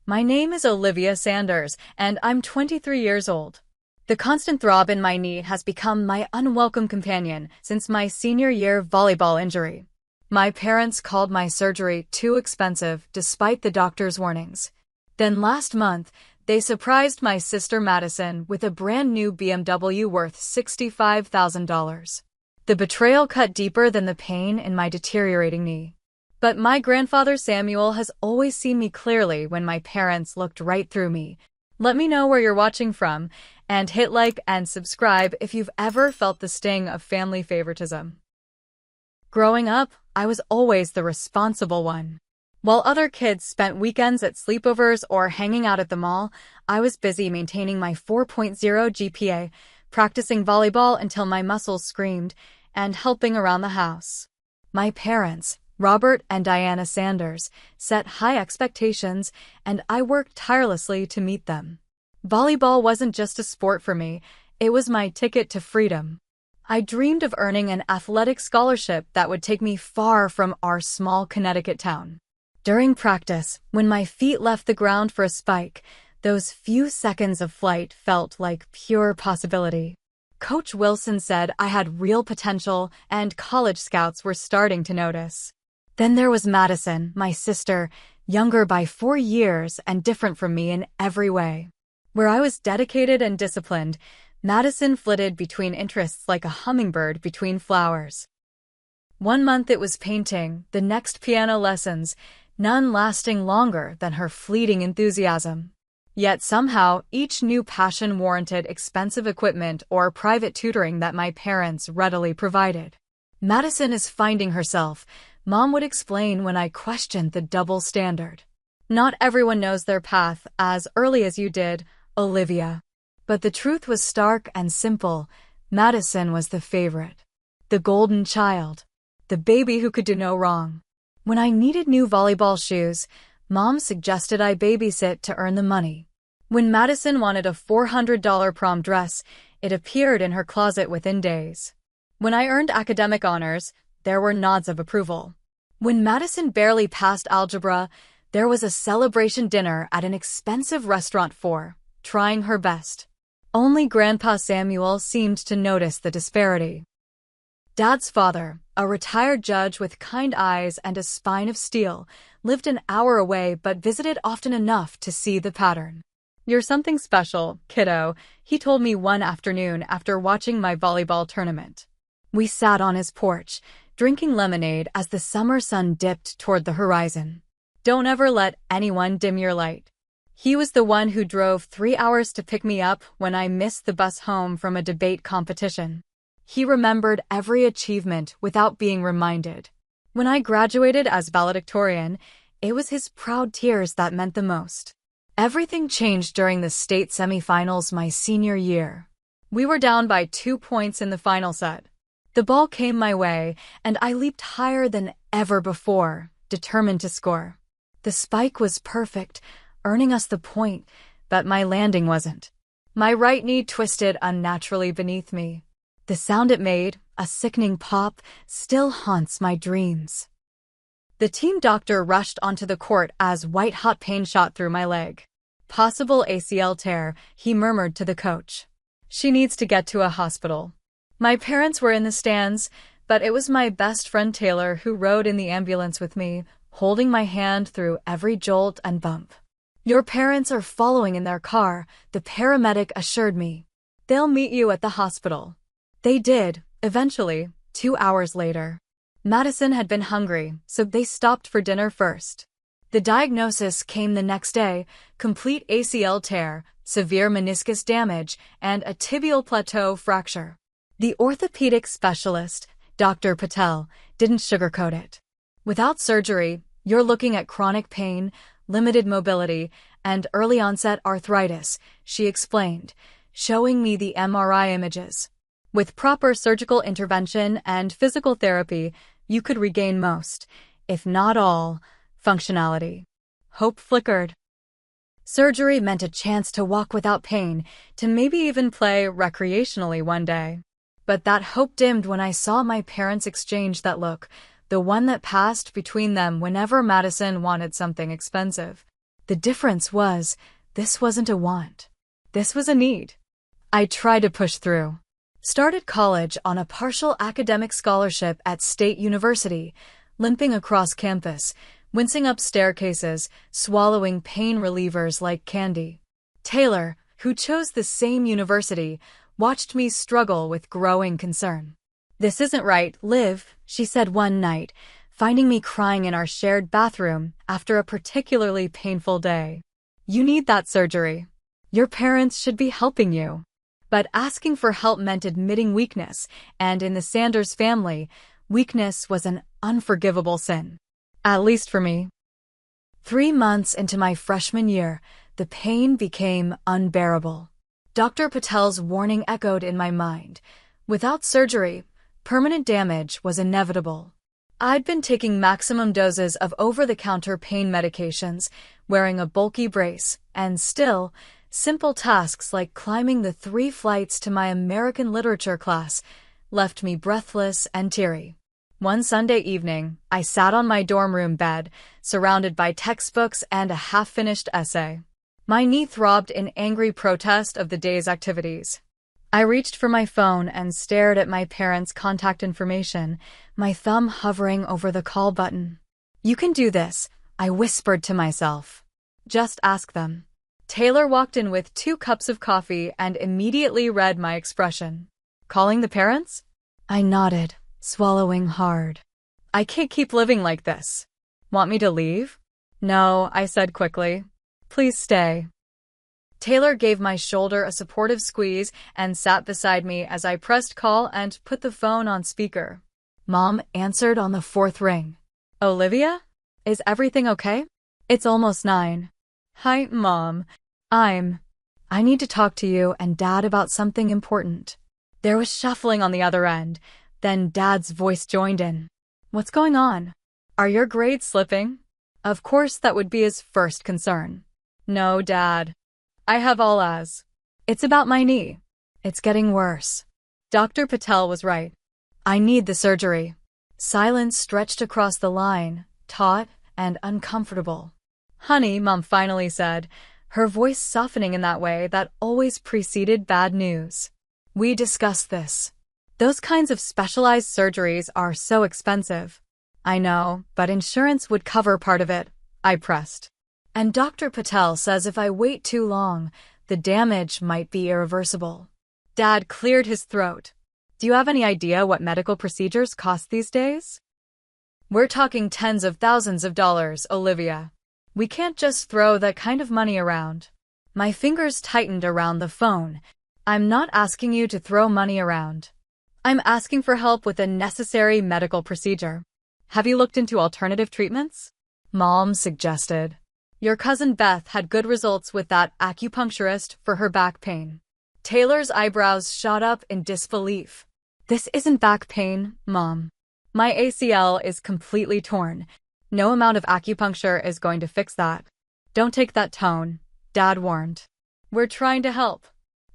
My name is Olivia Sanders, and I'm 23 years old. The constant throb in my knee has become my unwelcome companion since my senior year volleyball injury. My parents called my surgery too expensive despite the doctor's warnings. Then last month, they surprised my sister Madison with a brand new BMW worth $65,000. The betrayal cut deeper than the pain in my deteriorating knee. But my grandfather Samuel has always seen me clearly when my parents looked right through me. Let me know where you're watching from, and hit like and subscribe if you've ever felt the sting of family favoritism. Growing up, I was always the responsible one. While other kids spent weekends at sleepovers or hanging out at the mall, I was busy maintaining my 4.0 GPA, practicing volleyball until my muscles screamed, and helping around the house. My parents, Robert and Diana Sanders, set high expectations, and I worked tirelessly to meet them. Volleyball wasn't just a sport for me, it was my ticket to freedom. I dreamed of earning an athletic scholarship that would take me far from our small Connecticut town. During practice, when my feet left the ground for a spike, those few seconds of flight felt like pure possibility. Coach Wilson said I had real potential, and college scouts were starting to notice. Then there was Madison, my sister, younger by 4 years and different from me in every way. Where I was dedicated and disciplined, Madison flitted between interests like a hummingbird between flowers. One month it was painting, the next piano lessons, none lasting longer than her fleeting enthusiasm. Yet somehow, each new passion warranted expensive equipment or private tutoring that my parents readily provided. Madison is finding herself, Mom would explain when I questioned the double standard. Not everyone knows their path as early as you did, Olivia. But the truth was stark and simple. Madison was the favorite. The golden child. The baby who could do no wrong. When I needed new volleyball shoes, Mom suggested I babysit to earn the money. When Madison wanted a $400 prom dress, it appeared in her closet within days. When I earned academic honors, there were nods of approval. When Madison barely passed algebra, there was a celebration dinner at an expensive restaurant for trying her best. Only Grandpa Samuel seemed to notice the disparity. Dad's father, a retired judge with kind eyes and a spine of steel, lived an hour away but visited often enough to see the pattern. "You're something special, kiddo," he told me one afternoon after watching my volleyball tournament. We sat on his porch, drinking lemonade as the summer sun dipped toward the horizon. "Don't ever let anyone dim your light." He was the one who drove 3 hours to pick me up when I missed the bus home from a debate competition. He remembered every achievement without being reminded. When I graduated as valedictorian, it was his proud tears that meant the most. Everything changed during the state semifinals my senior year. We were down by 2 points in the final set. The ball came my way, and I leaped higher than ever before, determined to score. The spike was perfect, earning us the point, but my landing wasn't. My right knee twisted unnaturally beneath me. The sound it made, a sickening pop, still haunts my dreams. The team doctor rushed onto the court as white-hot pain shot through my leg. "Possible ACL tear," he murmured to the coach. "She needs to get to a hospital." My parents were in the stands, but it was my best friend Taylor who rode in the ambulance with me, holding my hand through every jolt and bump. "Your parents are following in their car," the paramedic assured me. "They'll meet you at the hospital." They did, eventually, 2 hours later. Madison had been hungry, so they stopped for dinner first. The diagnosis came the next day: complete ACL tear, severe meniscus damage, and a tibial plateau fracture. The orthopedic specialist, Dr. Patel, didn't sugarcoat it. "Without surgery, you're looking at chronic pain, limited mobility, and early-onset arthritis," she explained, showing me the MRI images. "With proper surgical intervention and physical therapy, you could regain most, if not all, functionality." Hope flickered. Surgery meant a chance to walk without pain, to maybe even play recreationally one day. But that hope dimmed when I saw my parents exchange that look, the one that passed between them whenever Madison wanted something expensive. The difference was, this wasn't a want. This was a need. I tried to push through. Started college on a partial academic scholarship at State University, limping across campus, wincing up staircases, swallowing pain relievers like candy. Taylor, who chose the same university, watched me struggle with growing concern. "This isn't right, Liv," she said one night, finding me crying in our shared bathroom after a particularly painful day. "You need that surgery. Your parents should be helping you." But asking for help meant admitting weakness, and in the Sanders family, weakness was an unforgivable sin. At least for me. 3 months into my freshman year, the pain became unbearable. Dr. Patel's warning echoed in my mind. Without surgery, permanent damage was inevitable. I'd been taking maximum doses of over-the-counter pain medications, wearing a bulky brace, and still, simple tasks like climbing the 3 flights to my American literature class left me breathless and teary. One Sunday evening, I sat on my dorm room bed, surrounded by textbooks and a half-finished essay. My knee throbbed in angry protest of the day's activities. I reached for my phone and stared at my parents' contact information, my thumb hovering over the call button. "You can do this," I whispered to myself. "Just ask them." Taylor walked in with 2 cups of coffee and immediately read my expression. "Calling the parents?" I nodded, swallowing hard. "I can't keep living like this. Want me to leave?" "No," I said quickly. "Please stay." Taylor gave my shoulder a supportive squeeze and sat beside me as I pressed call and put the phone on speaker. Mom answered on the 4th ring. "Olivia? Is everything okay? It's almost 9. "Hi, Mom. I need to talk to you and Dad about something important." There was shuffling on the other end. Then Dad's voice joined in. "What's going on? Are your grades slipping?" Of course, that would be his first concern. "No, Dad. I have all A's. It's about my knee. It's getting worse." Dr. Patel was right. I need the surgery. Silence stretched across the line, taut and uncomfortable. "Honey," Mom finally said, her voice softening in that way that always preceded bad news. "We discussed this. Those kinds of specialized surgeries are so expensive." "I know, but insurance would cover part of it," I pressed. "And Dr. Patel says if I wait too long, the damage might be irreversible." Dad cleared his throat. "Do you have any idea what medical procedures cost these days?" "We're talking tens of thousands of dollars, Olivia. We can't just throw that kind of money around." My fingers tightened around the phone. "I'm not asking you to throw money around. I'm asking for help with a necessary medical procedure. Have you looked into alternative treatments?" Mom suggested. "Your cousin Beth had good results with that acupuncturist for her back pain." Taylor's eyebrows shot up in disbelief. "This isn't back pain, Mom. My ACL is completely torn. No amount of acupuncture is going to fix that." "Don't take that tone," Dad warned. "We're trying to help."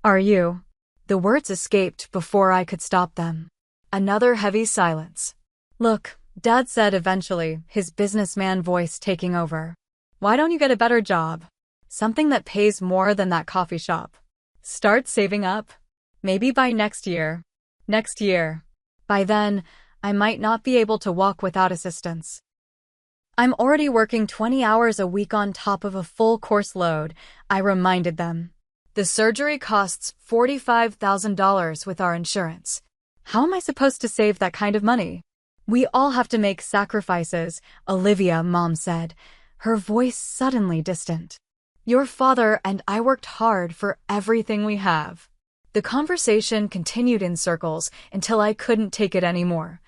"Are you?" The words escaped before I could stop them. Another heavy silence. "Look," Dad said eventually, his businessman voice taking over. "Why don't you get a better job? Something that pays more than that coffee shop. Start saving up. Maybe by next year. Next year. By then, I might not be able to walk without assistance. I'm already working 20 hours a week on top of a full course load," I reminded them. "The surgery costs $45,000 with our insurance. How am I supposed to save that kind of money?" "We all have to make sacrifices," Olivia, Mom said, her voice suddenly distant. "Your father and I worked hard for everything we have." The conversation continued in circles until I couldn't take it anymore.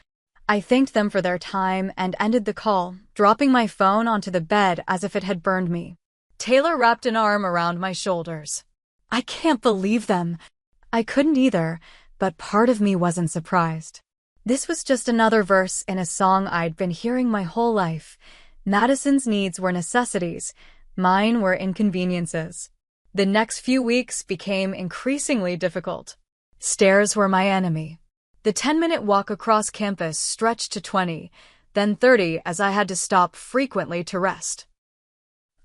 I thanked them for their time and ended the call, dropping my phone onto the bed as if it had burned me. Taylor wrapped an arm around my shoulders. "I can't believe them." I couldn't either, but part of me wasn't surprised. This was just another verse in a song I'd been hearing my whole life. Madison's needs were necessities, mine were inconveniences. The next few weeks became increasingly difficult. Stairs were my enemy. The 10-minute walk across campus stretched to 20, then 30 as I had to stop frequently to rest.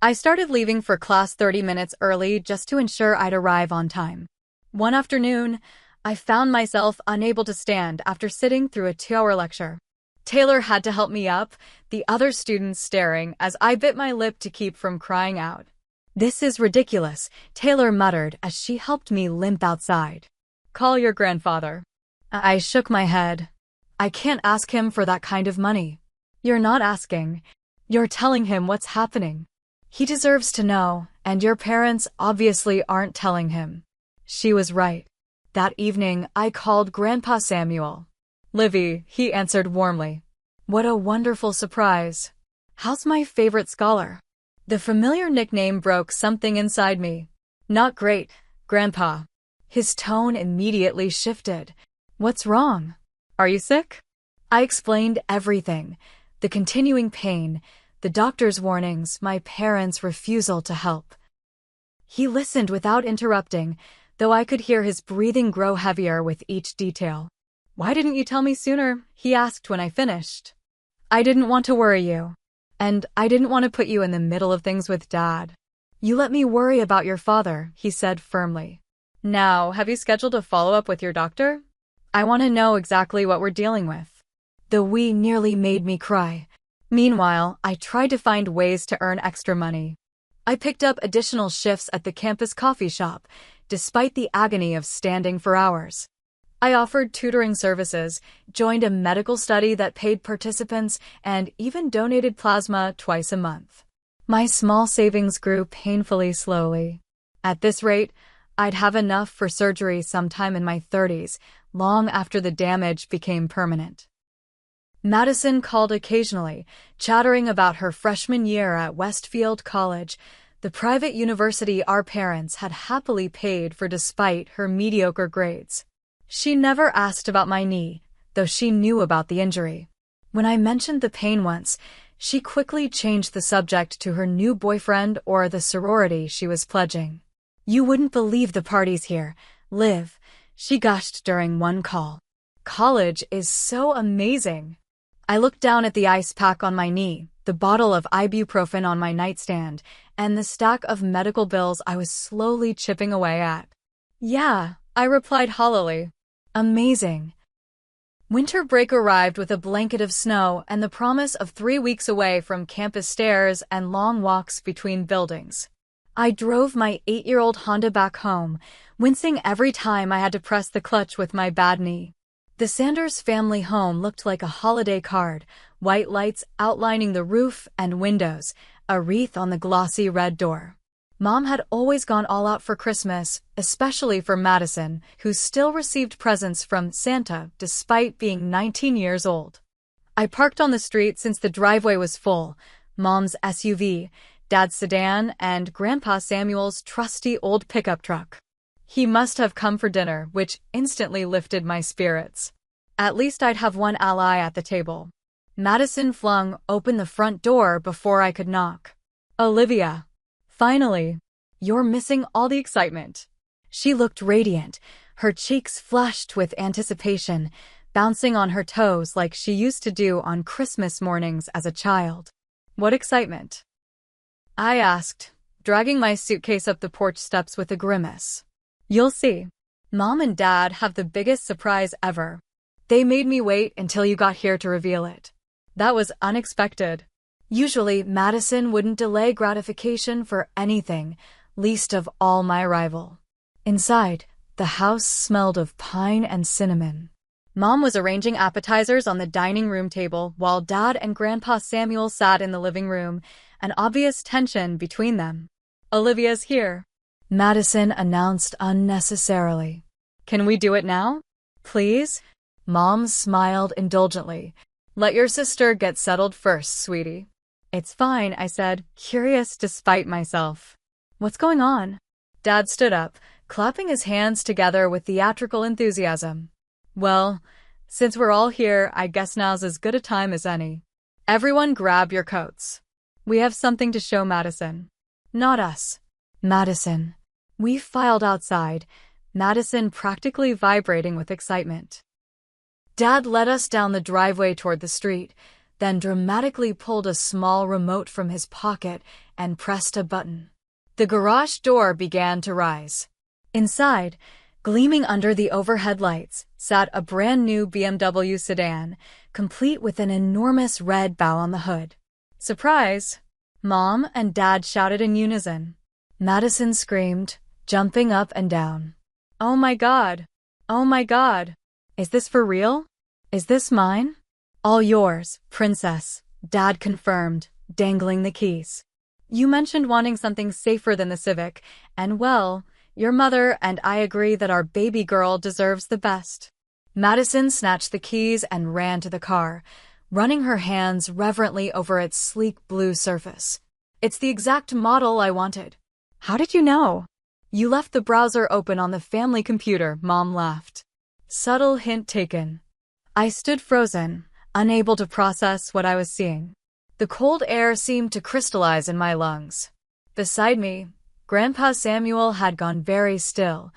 I started leaving for class 30 minutes early just to ensure I'd arrive on time. One afternoon, I found myself unable to stand after sitting through a 2-hour lecture. Taylor had to help me up, the other students staring as I bit my lip to keep from crying out. "This is ridiculous," Taylor muttered as she helped me limp outside. "Call your grandfather." I shook my head. "I can't ask him for that kind of money." "You're not asking. You're telling him what's happening. He deserves to know, and your parents obviously aren't telling him." She was right. That evening, I called Grandpa Samuel. "Livy," he answered warmly. "What a wonderful surprise. How's my favorite scholar?" The familiar nickname broke something inside me. "Not great, Grandpa." His tone immediately shifted. "What's wrong? Are you sick?" I explained everything. The continuing pain, the doctor's warnings, my parents' refusal to help. He listened without interrupting, though I could hear his breathing grow heavier with each detail. "Why didn't you tell me sooner?" he asked when I finished. "I didn't want to worry you. And I didn't want to put you in the middle of things with Dad." "You let me worry about your father," he said firmly. "Now, have you scheduled a follow-up with your doctor? I want to know exactly what we're dealing with." The "we" nearly made me cry. Meanwhile, I tried to find ways to earn extra money. I picked up additional shifts at the campus coffee shop, despite the agony of standing for hours. I offered tutoring services, joined a medical study that paid participants, and even donated plasma twice a month. My small savings grew painfully slowly. At this rate, I'd have enough for surgery sometime in my 30s, long after the damage became permanent. Madison called occasionally, chattering about her freshman year at Westfield College, the private university our parents had happily paid for despite her mediocre grades. She never asked about my knee, though she knew about the injury. When I mentioned the pain once, she quickly changed the subject to her new boyfriend or the sorority she was pledging. "You wouldn't believe the parties here, Liv," she gushed during one call. "College is so amazing." I looked down at the ice pack on my knee, the bottle of ibuprofen on my nightstand, and the stack of medical bills I was slowly chipping away at. "Yeah," I replied hollowly. "Amazing." Winter break arrived with a blanket of snow and the promise of 3 weeks away from campus stairs and long walks between buildings. I drove my 8-year-old Honda back home, wincing every time I had to press the clutch with my bad knee. The Sanders family home looked like a holiday card, white lights outlining the roof and windows, a wreath on the glossy red door. Mom had always gone all out for Christmas, especially for Madison, who still received presents from Santa despite being 19 years old. I parked on the street since the driveway was full, Mom's SUV, Dad's sedan, and Grandpa Samuel's trusty old pickup truck. He must have come for dinner, which instantly lifted my spirits. At least I'd have one ally at the table. Madison flung open the front door before I could knock. "Olivia. Finally. You're missing all the excitement." She looked radiant, her cheeks flushed with anticipation, bouncing on her toes like she used to do on Christmas mornings as a child. "What excitement?" I asked, dragging my suitcase up the porch steps with a grimace. "You'll see. Mom and Dad have the biggest surprise ever. They made me wait until you got here to reveal it. That was unexpected." Usually, Madison wouldn't delay gratification for anything, least of all my arrival. Inside, the house smelled of pine and cinnamon. Mom was arranging appetizers on the dining room table while Dad and Grandpa Samuel sat in the living room, an obvious tension between them. "Olivia's here," Madison announced unnecessarily. "Can we do it now? Please?" Mom smiled indulgently. "Let your sister get settled first, sweetie." "It's fine," I said, curious despite myself. "What's going on?" Dad stood up, clapping his hands together with theatrical enthusiasm. "Well, since we're all here, I guess now's as good a time as any. Everyone grab your coats. We have something to show Madison." "Not us. Madison." We filed outside, Madison practically vibrating with excitement. Dad led us down the driveway toward the street, then dramatically pulled a small remote from his pocket and pressed a button. The garage door began to rise. Inside, gleaming under the overhead lights, sat a brand new BMW sedan, complete with an enormous red bow on the hood. "Surprise!" Mom and Dad shouted in unison. Madison screamed, jumping up and down. "Oh my God! Oh my God! Is this for real? Is this mine?" "All yours, princess," Dad confirmed, dangling the keys. "You mentioned wanting something safer than the Civic, and well, your mother and I agree that our baby girl deserves the best." Madison snatched the keys and ran to the car, running her hands reverently over its sleek blue surface. "It's the exact model I wanted." "How did you know?" "You left the browser open on the family computer," Mom laughed. Subtle hint taken. I stood frozen, unable to process what I was seeing. The cold air seemed to crystallize in my lungs. Beside me, Grandpa Samuel had gone very still.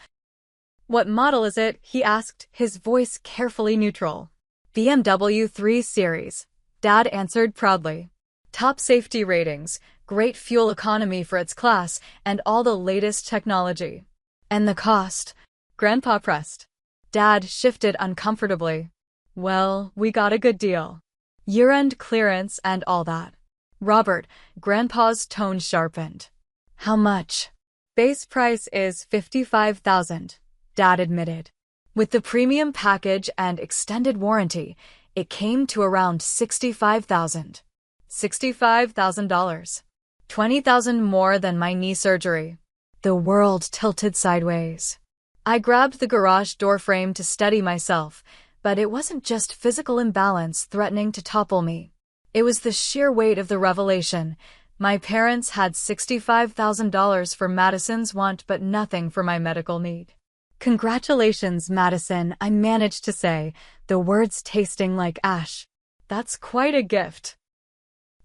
"What model is it?" he asked, his voice carefully neutral. "BMW 3 Series," Dad answered proudly. "Top safety ratings, great fuel economy for its class, and all the latest technology." "And the cost?" Grandpa pressed. Dad shifted uncomfortably. "Well, we got a good deal. Year-end clearance and all that." "Robert," Grandpa's tone sharpened. "How much?" "Base price is $55,000, Dad admitted. With the premium package and extended warranty, it came to around $65,000. $65,000. $20,000 more than my knee surgery." The world tilted sideways. I grabbed the garage door frame to steady myself, but it wasn't just physical imbalance threatening to topple me. It was the sheer weight of the revelation. My parents had $65,000 for Madison's want but nothing for my medical need. "Congratulations, Madison," I managed to say, the words tasting like ash. "That's quite a gift."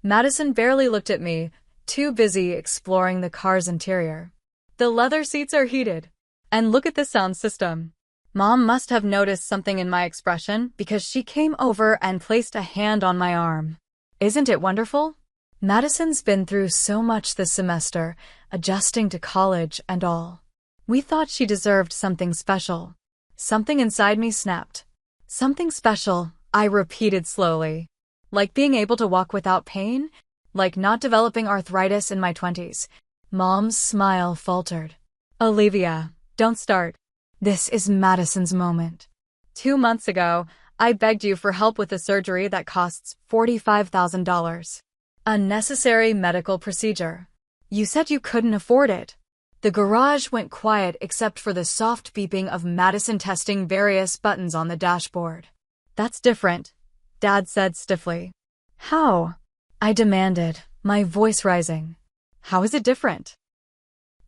Madison barely looked at me, too busy exploring the car's interior. "The leather seats are heated. And look at the sound system." Mom must have noticed something in my expression because she came over and placed a hand on my arm. "Isn't it wonderful? Madison's been through so much this semester, adjusting to college and all. We thought she deserved something special." Something inside me snapped. "Something special," I repeated slowly. "Like being able to walk without pain? Like not developing arthritis in my 20s? Mom's smile faltered. "Olivia, don't start. This is Madison's moment. 2 months ago, I begged you for help with a surgery that costs $45,000. A necessary medical procedure. You said you couldn't afford it." The garage went quiet except for the soft beeping of Madison testing various buttons on the dashboard. "That's different," Dad said stiffly. "How?" I demanded, my voice rising. "How is it different?"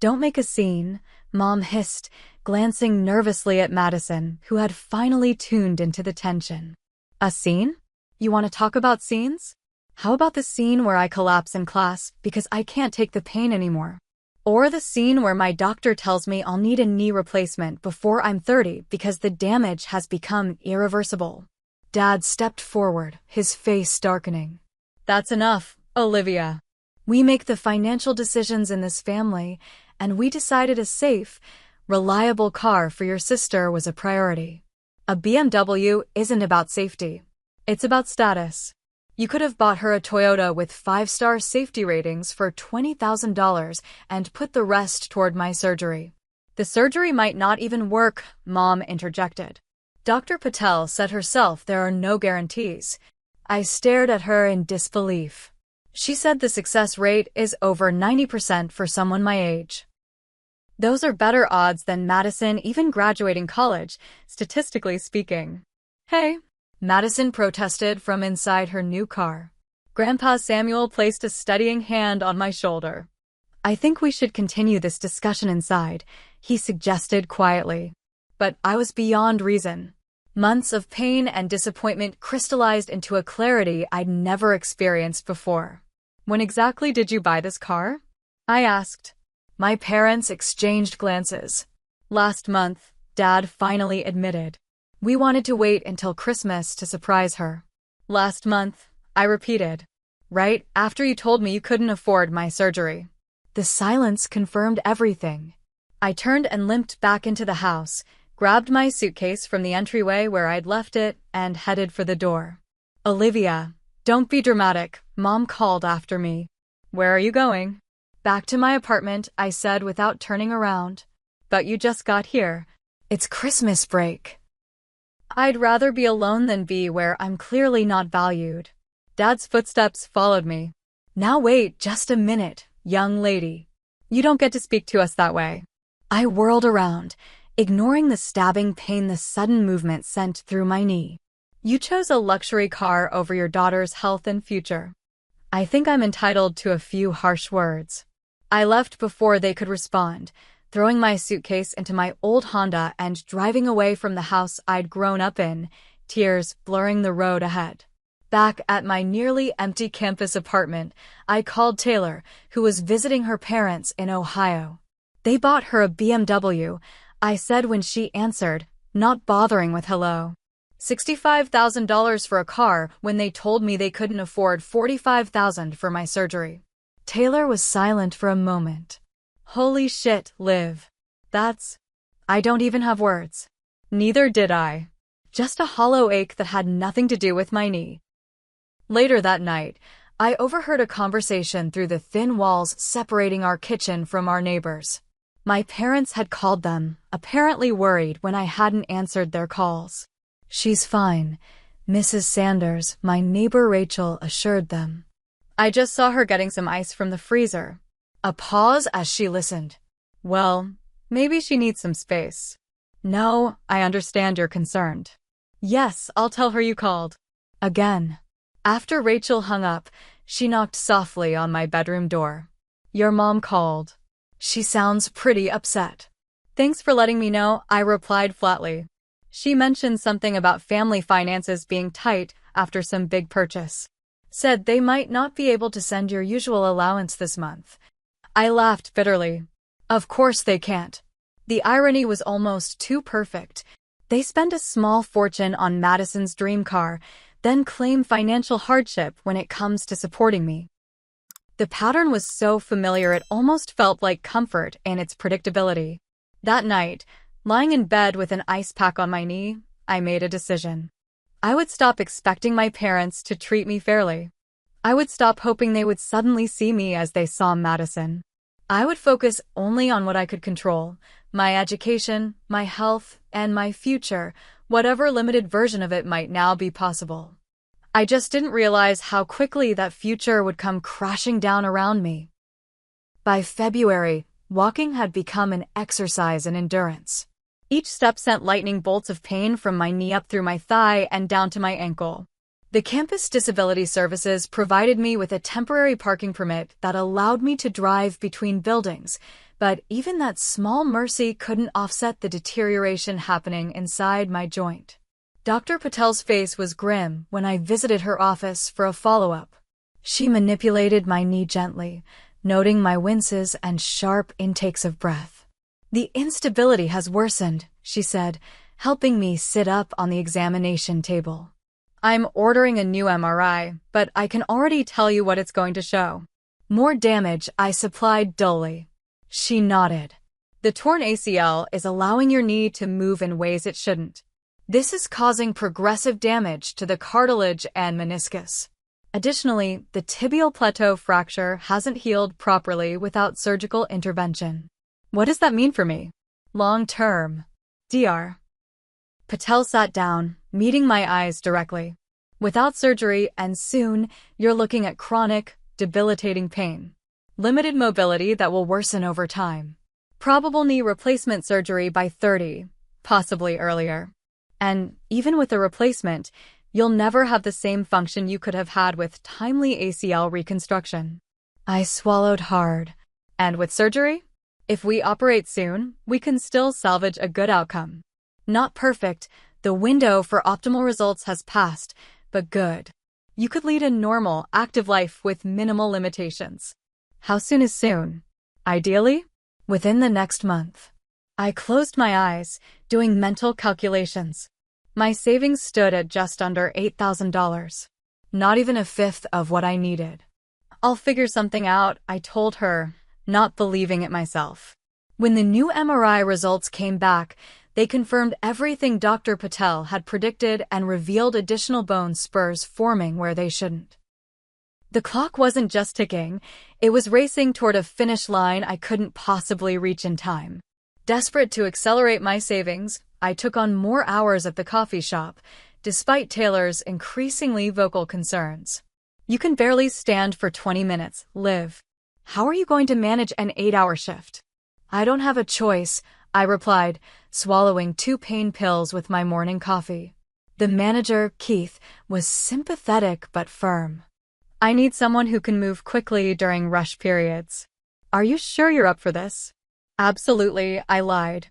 "Don't make a scene," Mom hissed, glancing nervously at Madison, who had finally tuned into the tension. "A scene? You want to talk about scenes? How about the scene where I collapse in class because I can't take the pain anymore? Or the scene where my doctor tells me I'll need a knee replacement before I'm 30 because the damage has become irreversible?" Dad stepped forward, his face darkening. "That's enough, Olivia. We make the financial decisions in this family, and we decided a safe, reliable car for your sister was a priority. A BMW isn't about safety. It's about status. You could have bought her a Toyota with 5-star safety ratings for $20,000 and put the rest toward my surgery." "The surgery might not even work," Mom interjected. "Dr. Patel said herself there are no guarantees." I stared at her in disbelief. "She said the success rate is over 90% for someone my age. Those are better odds than Madison even graduating college, statistically speaking." "Hey," Madison protested from inside her new car. Grandpa Samuel placed a steadying hand on my shoulder. "I think we should continue this discussion inside," he suggested quietly. But I was beyond reason. Months of pain and disappointment crystallized into a clarity I'd never experienced before. "When exactly did you buy this car?" I asked. My parents exchanged glances. "Last month," Dad finally admitted. "We wanted to wait until Christmas to surprise her." "Last month," I repeated. right after you told me you couldn't afford my surgery. The silence confirmed everything. I turned and limped back into the house, grabbed my suitcase from the entryway where I'd left it, and headed for the door. Olivia, don't be dramatic, Mom called after me. Where are you going? Back to my apartment, I said without turning around. But you just got here. It's Christmas break. I'd rather be alone than be where I'm clearly not valued. Dad's footsteps followed me. Now wait just a minute, young lady. You don't get to speak to us that way. I whirled around, ignoring the stabbing pain the sudden movement sent through my knee. You chose a luxury car over your daughter's health and future. I think I'm entitled to a few harsh words. I left before they could respond, throwing my suitcase into my old Honda and driving away from the house I'd grown up in, tears blurring the road ahead. Back at my nearly empty campus apartment, I called Taylor, who was visiting her parents in Ohio. They bought her a BMW, I said when she answered, not bothering with hello. $65,000 for a car when they told me they couldn't afford $45,000 for my surgery. Taylor was silent for a moment. Holy shit, Liv. I don't even have words. Neither did I. Just a hollow ache that had nothing to do with my knee. Later that night, I overheard a conversation through the thin walls separating our kitchen from our neighbors. My parents had called them, apparently worried when I hadn't answered their calls. She's fine, Mrs. Sanders, my neighbor Rachel assured them. I just saw her getting some ice from the freezer. A pause as she listened. Well, maybe she needs some space. No, I understand you're concerned. Yes, I'll tell her you called. Again. After Rachel hung up, she knocked softly on my bedroom door. Your mom called. She sounds pretty upset. Thanks for letting me know, I replied flatly. She mentioned something about family finances being tight after some big purchase. Said they might not be able to send your usual allowance this month. I laughed bitterly. Of course they can't. The irony was almost too perfect. They spend a small fortune on Madison's dream car, then claim financial hardship when it comes to supporting me. The pattern was so familiar it almost felt like comfort in its predictability. That night, lying in bed with an ice pack on my knee, I made a decision. I would stop expecting my parents to treat me fairly. I would stop hoping they would suddenly see me as they saw Madison. I would focus only on what I could control, my education, my health, and my future, whatever limited version of it might now be possible. I just didn't realize how quickly that future would come crashing down around me. By February, walking had become an exercise in endurance. Each step sent lightning bolts of pain from my knee up through my thigh and down to my ankle. The campus disability services provided me with a temporary parking permit that allowed me to drive between buildings, but even that small mercy couldn't offset the deterioration happening inside my joint. Dr. Patel's face was grim when I visited her office for a follow-up. She manipulated my knee gently, noting my winces and sharp intakes of breath. The instability has worsened, she said, helping me sit up on the examination table. I'm ordering a new MRI, but I can already tell you what it's going to show. More damage, I supplied dully. She nodded. The torn ACL is allowing your knee to move in ways it shouldn't. This is causing progressive damage to the cartilage and meniscus. Additionally, the tibial plateau fracture hasn't healed properly without surgical intervention. What does that mean for me? Long-term. Dr. Patel sat down, meeting my eyes directly. Without surgery, and soon, you're looking at chronic, debilitating pain. Limited mobility that will worsen over time. Probable knee replacement surgery by 30, possibly earlier. And even with a replacement, you'll never have the same function you could have had with timely ACL reconstruction. I swallowed hard. And with surgery? If we operate soon, we can still salvage a good outcome. Not perfect, the window for optimal results has passed, but good. You could lead a normal, active life with minimal limitations. How soon is soon? Ideally, within the next month. I closed my eyes, doing mental calculations. My savings stood at just under $8,000. Not even a fifth of what I needed. I'll figure something out, I told her, not believing it myself. When the new MRI results came back, they confirmed everything Dr. Patel had predicted and revealed additional bone spurs forming where they shouldn't. The clock wasn't just ticking, it was racing toward a finish line I couldn't possibly reach in time. Desperate to accelerate my savings, I took on more hours at the coffee shop, despite Taylor's increasingly vocal concerns. You can barely stand for 20 minutes, Liv. How are you going to manage an 8-hour shift? I don't have a choice, I replied, swallowing 2 pain pills with my morning coffee. The manager, Keith, was sympathetic but firm. I need someone who can move quickly during rush periods. Are you sure you're up for this? Absolutely, I lied.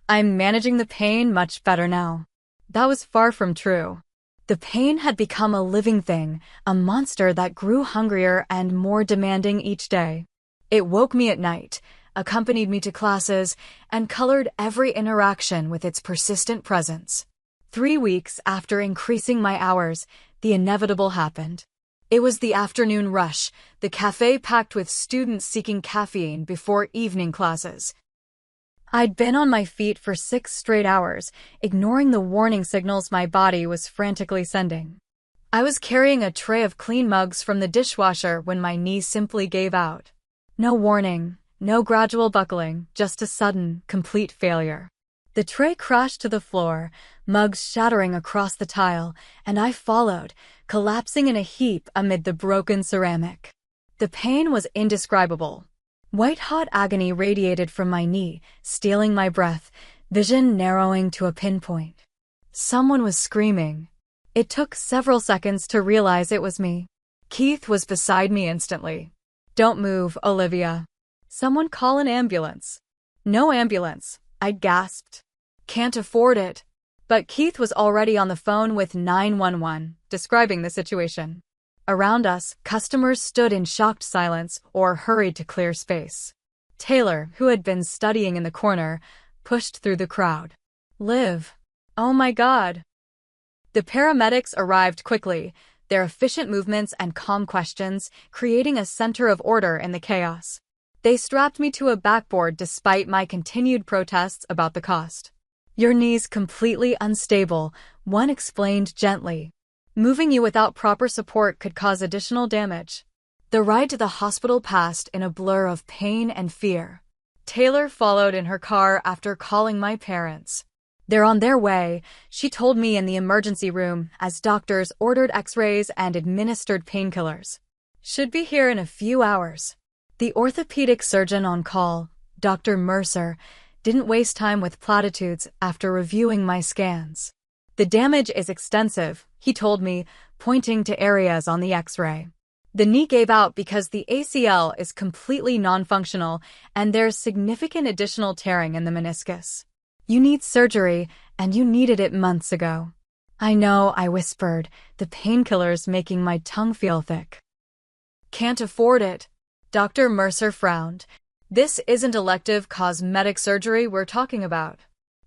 I'm managing the pain much better now. That was far from true. The pain had become a living thing, a monster that grew hungrier and more demanding each day. It woke me at night, accompanied me to classes, and colored every interaction with its persistent presence. 3 weeks after increasing my hours, the inevitable happened. It was the afternoon rush, the cafe packed with students seeking caffeine before evening classes. I'd been on my feet for 6 straight hours, ignoring the warning signals my body was frantically sending. I was carrying a tray of clean mugs from the dishwasher when my knee simply gave out. No warning, no gradual buckling, just a sudden, complete failure. The tray crashed to the floor, mugs shattering across the tile, and I followed, collapsing in a heap amid the broken ceramic. The pain was indescribable. White-hot agony radiated from my knee, stealing my breath, vision narrowing to a pinpoint. Someone was screaming. It took several seconds to realize it was me. Keith was beside me instantly. Don't move, Olivia. Someone call an ambulance. No ambulance, I gasped. Can't afford it. But Keith was already on the phone with 911, describing the situation. Around us, customers stood in shocked silence or hurried to clear space. Taylor, who had been studying in the corner, pushed through the crowd. Liv. Oh my God. The paramedics arrived quickly, their efficient movements and calm questions creating a center of order in the chaos. They strapped me to a backboard despite my continued protests about the cost. Your knee's completely unstable, one explained gently. Moving you without proper support could cause additional damage. The ride to the hospital passed in a blur of pain and fear. Taylor followed in her car after calling my parents. They're on their way, she told me in the emergency room as doctors ordered x-rays and administered painkillers. Should be here in a few hours. The orthopedic surgeon on call, Dr. Mercer, didn't waste time with platitudes after reviewing my scans. The damage is extensive, he told me, pointing to areas on the x-ray. The knee gave out because the ACL is completely non-functional and there's significant additional tearing in the meniscus. You need surgery, and you needed it months ago. I know, I whispered, the painkillers making my tongue feel thick. Can't afford it. Dr. Mercer frowned. This isn't elective cosmetic surgery we're talking about.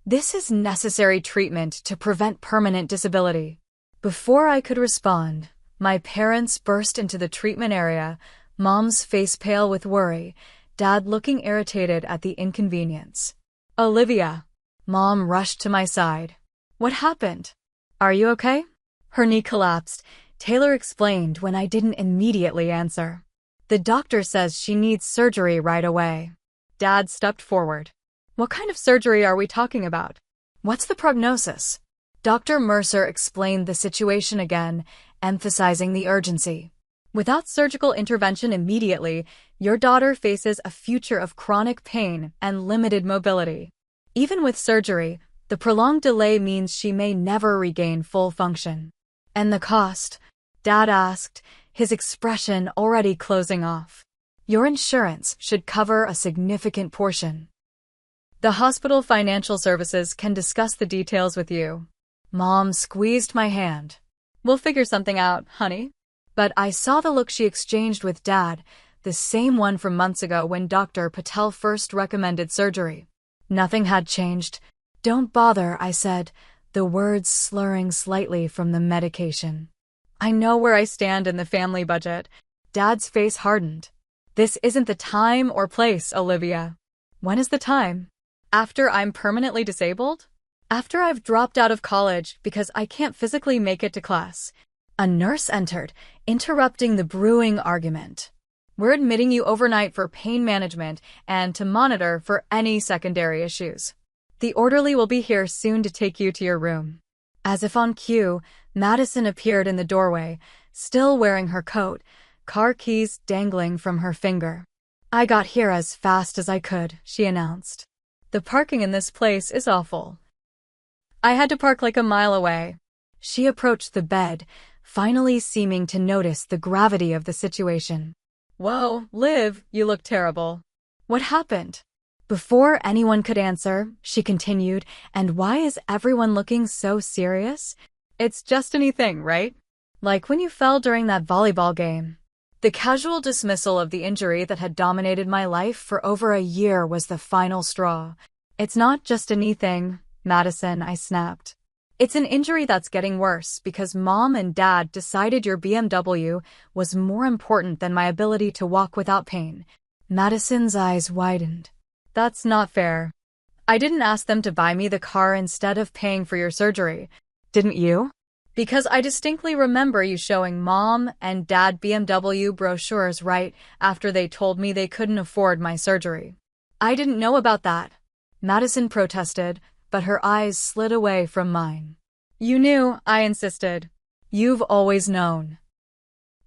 This is necessary treatment to prevent permanent disability. Before I could respond, my parents burst into the treatment area, Mom's face pale with worry, Dad looking irritated at the inconvenience. Olivia. Mom rushed to my side. What happened? Are you okay? Her knee collapsed, Taylor explained when I didn't immediately answer. The doctor says she needs surgery right away. Dad stepped forward. What kind of surgery are we talking about? What's the prognosis? Dr. Mercer explained the situation again, emphasizing the urgency. Without surgical intervention immediately, your daughter faces a future of chronic pain and limited mobility. Even with surgery, the prolonged delay means she may never regain full function. And the cost? Dad asked, his expression already closing off. Your insurance should cover a significant portion. The hospital financial services can discuss the details with you. Mom squeezed my hand. We'll figure something out, honey. But I saw the look she exchanged with Dad, the same one from months ago when Dr. Patel first recommended surgery. Nothing had changed. Don't bother, I said, the words slurring slightly from the medication. I know where I stand in the family budget. Dad's face hardened. This isn't the time or place, Olivia. When is the time? After I'm permanently disabled? After I've dropped out of college because I can't physically make it to class. A nurse entered, interrupting the brewing argument. We're admitting you overnight for pain management and to monitor for any secondary issues. The orderly will be here soon to take you to your room. As if on cue, Madison appeared in the doorway, still wearing her coat, car keys dangling from her finger. I got here as fast as I could, she announced. The parking in this place is awful. I had to park like a mile away. She approached the bed, finally seeming to notice the gravity of the situation. Whoa, Liv, you look terrible. What happened? Before anyone could answer, she continued, and why is everyone looking so serious? It's just anything, right? Like when you fell during that volleyball game. The casual dismissal of the injury that had dominated my life for over a year was the final straw. It's not just a knee thing, Madison, I snapped. It's an injury that's getting worse because Mom and Dad decided your BMW was more important than my ability to walk without pain. Madison's eyes widened. That's not fair. I didn't ask them to buy me the car instead of paying for your surgery. Didn't you? Because I distinctly remember you showing Mom and Dad BMW brochures right after they told me they couldn't afford my surgery. I didn't know about that. Madison protested, but her eyes slid away from mine. You knew, I insisted. You've always known.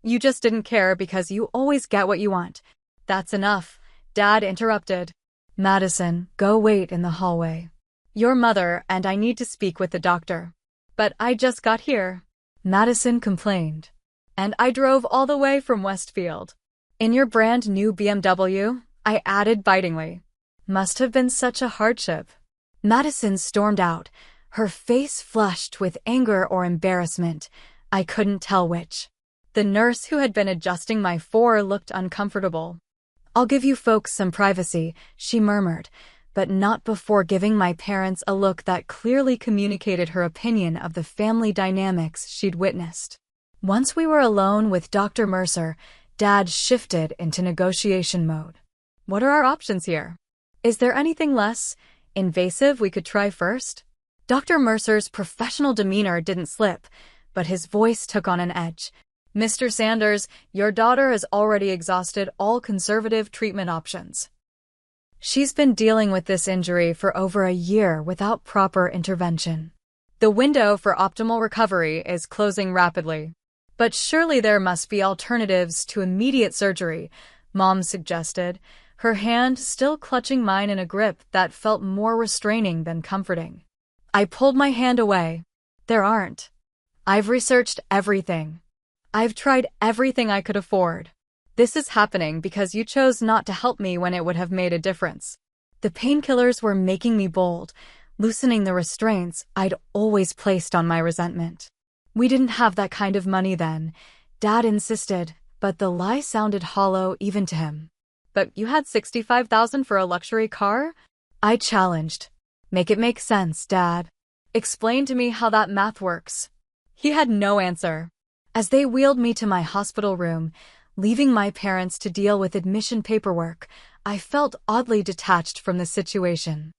You just didn't care because you always get what you want. That's enough, Dad interrupted. Madison, go wait in the hallway. Your mother and I need to speak with the doctor. But I just got here, Madison complained. And I drove all the way from Westfield. In your brand new BMW, I added bitingly. Must have been such a hardship. Madison stormed out, her face flushed with anger or embarrassment. I couldn't tell which. The nurse who had been adjusting my fore looked uncomfortable. I'll give you folks some privacy, she murmured, but not before giving my parents a look that clearly communicated her opinion of the family dynamics she'd witnessed. Once we were alone with Dr. Mercer, Dad shifted into negotiation mode. What are our options here? Is there anything less invasive we could try first? Dr. Mercer's professional demeanor didn't slip, but his voice took on an edge. Mr. Sanders, your daughter has already exhausted all conservative treatment options. She's been dealing with this injury for over a year without proper intervention. The window for optimal recovery is closing rapidly. But surely there must be alternatives to immediate surgery, Mom suggested, her hand still clutching mine in a grip that felt more restraining than comforting. I pulled my hand away. There aren't. I've researched everything. I've tried everything I could afford. This is happening because you chose not to help me when it would have made a difference. The painkillers were making me bold, loosening the restraints I'd always placed on my resentment. We didn't have that kind of money then, Dad insisted, but the lie sounded hollow even to him. But you had $65,000 for a luxury car? I challenged. Make it make sense, Dad. Explain to me how that math works. He had no answer. As they wheeled me to my hospital room, leaving my parents to deal with admission paperwork, I felt oddly detached from the situation.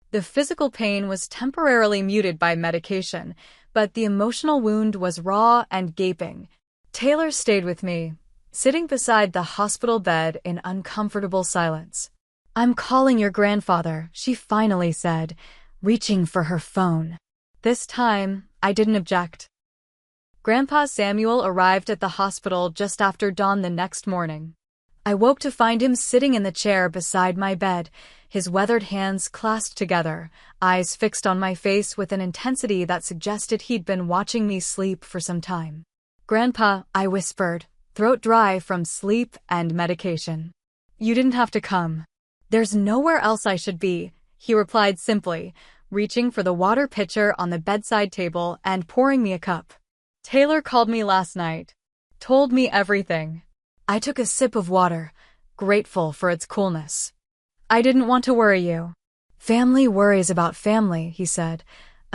The physical pain was temporarily muted by medication, but the emotional wound was raw and gaping. Taylor stayed with me, sitting beside the hospital bed in uncomfortable silence. I'm calling your grandfather, she finally said, reaching for her phone. This time, I didn't object. Grandpa Samuel arrived at the hospital just after dawn the next morning. I woke to find him sitting in the chair beside my bed, his weathered hands clasped together, eyes fixed on my face with an intensity that suggested he'd been watching me sleep for some time. Grandpa, I whispered, throat dry from sleep and medication. You didn't have to come. There's nowhere else I should be, he replied simply, reaching for the water pitcher on the bedside table and pouring me a cup. Taylor called me last night. Told me everything. I took a sip of water, grateful for its coolness. I didn't want to worry you. Family worries about family, he said,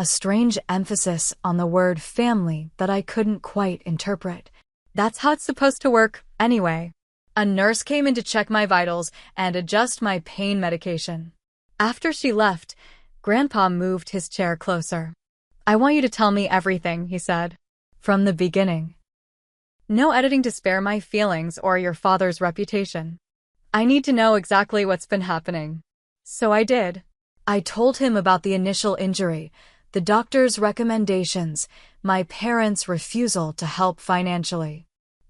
a strange emphasis on the word family that I couldn't quite interpret. That's how it's supposed to work, anyway. A nurse came in to check my vitals and adjust my pain medication. After she left, Grandpa moved his chair closer. I want you to tell me everything, he said. From the beginning. No editing to spare my feelings or your father's reputation. I need to know exactly what's been happening. So I did. I told him about the initial injury, the doctor's recommendations, my parents' refusal to help financially.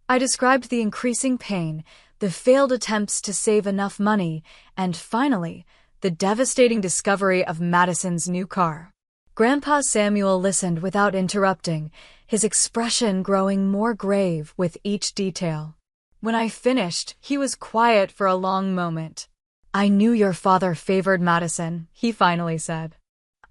I described the increasing pain, the failed attempts to save enough money, and finally, the devastating discovery of Madison's new car. Grandpa Samuel listened without interrupting, his expression growing more grave with each detail. When I finished, he was quiet for a long moment. I knew your father favored Madison, he finally said.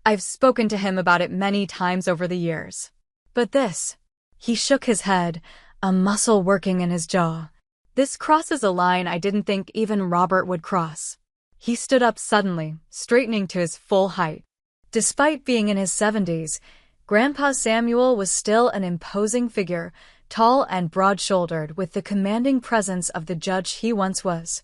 I've spoken to him about it many times over the years. But this, he shook his head, a muscle working in his jaw. This crosses a line I didn't think even Robert would cross. He stood up suddenly, straightening to his full height. Despite being in his 70s, Grandpa Samuel was still an imposing figure, tall and broad-shouldered with the commanding presence of the judge he once was.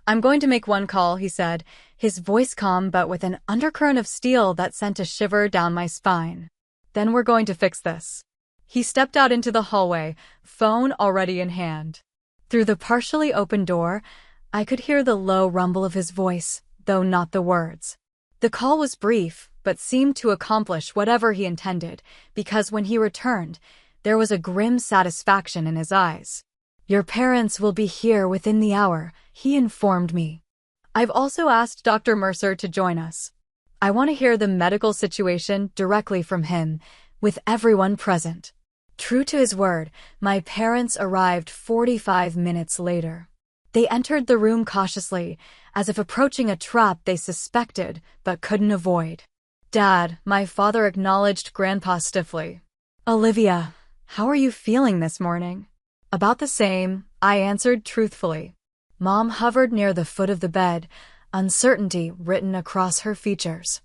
I'm going to make one call, he said, his voice calm but with an undercurrent of steel that sent a shiver down my spine. Then we're going to fix this. He stepped out into the hallway, phone already in hand. Through the partially open door, I could hear the low rumble of his voice, though not the words. The call was brief, but seemed to accomplish whatever he intended, because when he returned, there was a grim satisfaction in his eyes. Your parents will be here within the hour, he informed me. I've also asked Dr. Mercer to join us. I want to hear the medical situation directly from him, with everyone present. True to his word, my parents arrived 45 minutes later. They entered the room cautiously, as if approaching a trap they suspected but couldn't avoid. Dad, my father acknowledged Grandpa stiffly. Olivia, how are you feeling this morning? About the same, I answered truthfully. Mom hovered near the foot of the bed, uncertainty written across her features.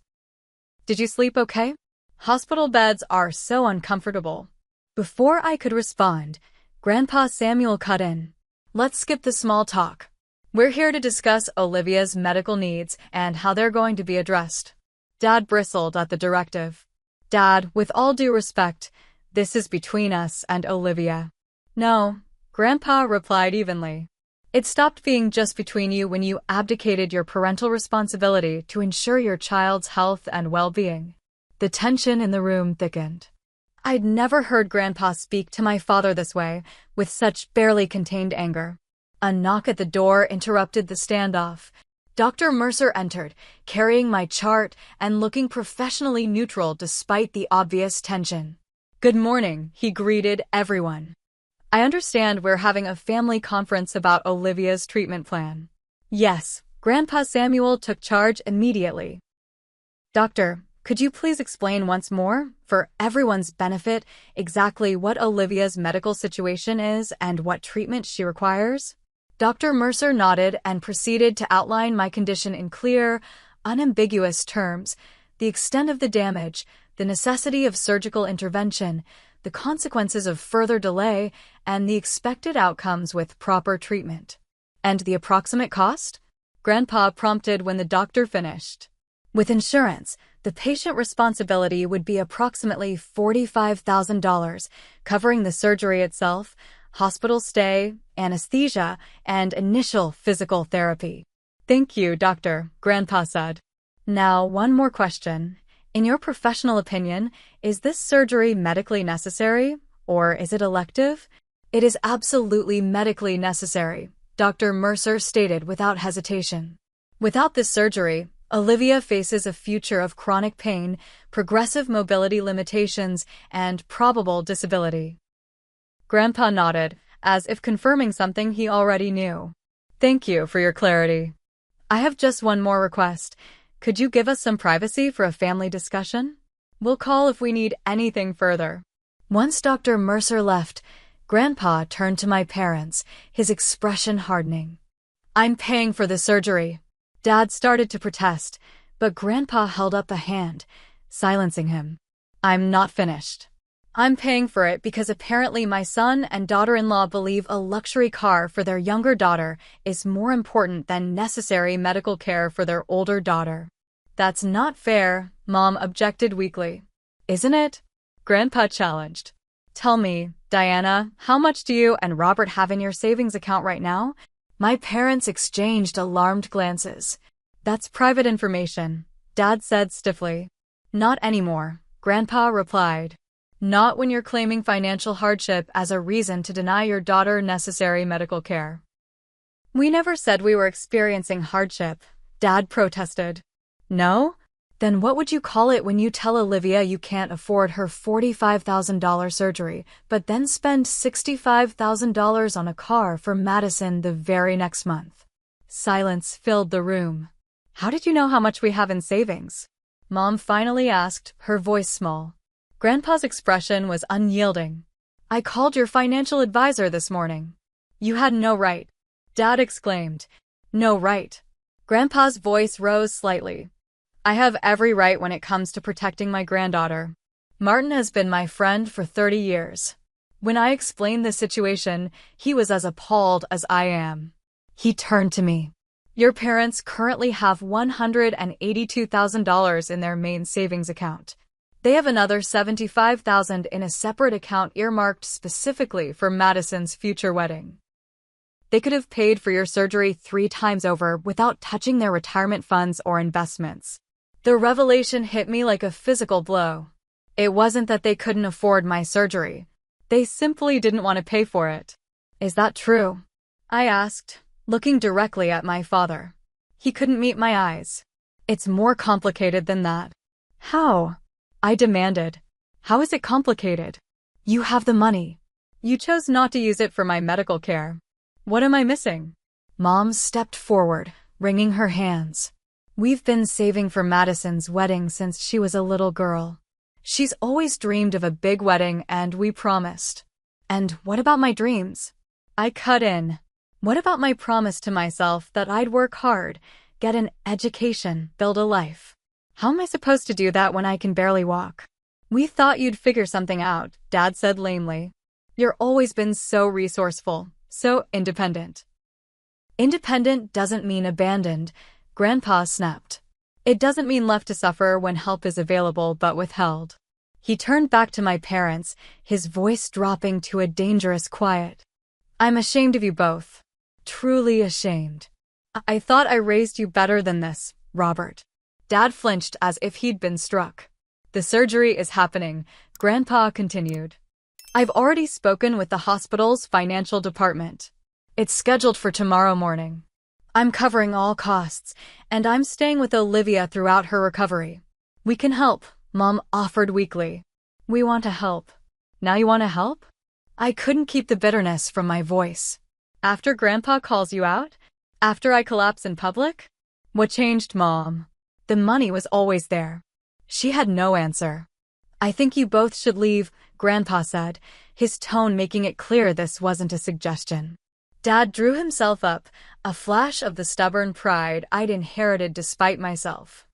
Did you sleep okay? Hospital beds are so uncomfortable. Before I could respond, Grandpa Samuel cut in. Let's skip the small talk. We're here to discuss Olivia's medical needs and how they're going to be addressed. Dad bristled at the directive. Dad, with all due respect, this is between us and Olivia. No, Grandpa replied evenly. It stopped being just between you when you abdicated your parental responsibility to ensure your child's health and well-being. The tension in the room thickened. I'd never heard Grandpa speak to my father this way, with such barely contained anger. A knock at the door interrupted the standoff. Dr. Mercer entered, carrying my chart and looking professionally neutral despite the obvious tension. Good morning, he greeted everyone. I understand we're having a family conference about Olivia's treatment plan. Yes, Grandpa Samuel took charge immediately. Doctor, could you please explain once more, for everyone's benefit, exactly what Olivia's medical situation is and what treatment she requires? Dr. Mercer nodded and proceeded to outline my condition in clear, unambiguous terms, the extent of the damage, the necessity of surgical intervention, the consequences of further delay, and the expected outcomes with proper treatment. And the approximate cost? Grandpa prompted when the doctor finished. With insurance, the patient responsibility would be approximately $45,000, covering the surgery itself, hospital stay, anesthesia, and initial physical therapy. Thank you, doctor, Grandpa said. Now, one more question. In your professional opinion, is this surgery medically necessary, or is it elective? It is absolutely medically necessary, Dr. Mercer stated without hesitation. Without this surgery, Olivia faces a future of chronic pain, progressive mobility limitations, and probable disability. Grandpa nodded, as if confirming something he already knew. Thank you for your clarity. I have just one more request. Could you give us some privacy for a family discussion? We'll call if we need anything further. Once Dr. Mercer left, Grandpa turned to my parents, his expression hardening. I'm paying for the surgery. Dad started to protest, but Grandpa held up a hand. silencing him. I'm not finished. I'm paying for it because apparently my son and daughter-in-law believe a luxury car for their younger daughter is more important than necessary medical care for their older daughter. That's not fair, Mom objected weakly. Isn't it? Grandpa challenged. Tell me, Diana, how much do you and Robert have in your savings account right now? My parents exchanged alarmed glances. That's private information, Dad said stiffly. Not anymore, Grandpa replied. Not when you're claiming financial hardship as a reason to deny your daughter necessary medical care. We never said we were experiencing hardship, Dad protested. No? Then what would you call it when you tell Olivia you can't afford her $45,000 surgery, but then spend $65,000 on a car for Madison the very next month? Silence filled the room. How did you know how much we have in savings? Mom finally asked, her voice small. Grandpa's expression was unyielding. I called your financial advisor this morning. You had no right. Dad exclaimed. No right. Grandpa's voice rose slightly. I have every right when it comes to protecting my granddaughter. Martin has been my friend for 30 years. When I explained the situation, he was as appalled as I am. He turned to me. Your parents currently have $182,000 in their main savings account. They have another $75,000 in a separate account earmarked specifically for Madison's future wedding. They could have paid for your surgery 3 times over without touching their retirement funds or investments. The revelation hit me like a physical blow. It wasn't that they couldn't afford my surgery. They simply didn't want to pay for it. Is that true? I asked, looking directly at my father. He couldn't meet my eyes. It's more complicated than that. How? I demanded. How is it complicated? You have the money. You chose not to use it for my medical care. What am I missing? Mom stepped forward, wringing her hands. We've been saving for Madison's wedding since she was a little girl. She's always dreamed of a big wedding and we promised. And what about my dreams? I cut in. What about my promise to myself that I'd work hard, get an education, build a life? How am I supposed to do that when I can barely walk? We thought you'd figure something out, Dad said lamely. You've always been so resourceful, so independent. Independent doesn't mean abandoned, Grandpa snapped. It doesn't mean left to suffer when help is available but withheld. He turned back to my parents, his voice dropping to a dangerous quiet. I'm ashamed of you both. Truly ashamed. I thought I raised you better than this, Robert. Dad flinched as if he'd been struck. The surgery is happening, Grandpa continued. I've already spoken with the hospital's financial department. It's scheduled for tomorrow morning. I'm covering all costs, and I'm staying with Olivia throughout her recovery. We can help, Mom offered weakly. We want to help. Now you want to help? I couldn't keep the bitterness from my voice. After Grandpa calls you out? After I collapse in public? What changed, Mom? The money was always there. She had no answer. I think you both should leave, Grandpa said, his tone making it clear this wasn't a suggestion. Dad drew himself up, a flash of the stubborn pride I'd inherited despite myself.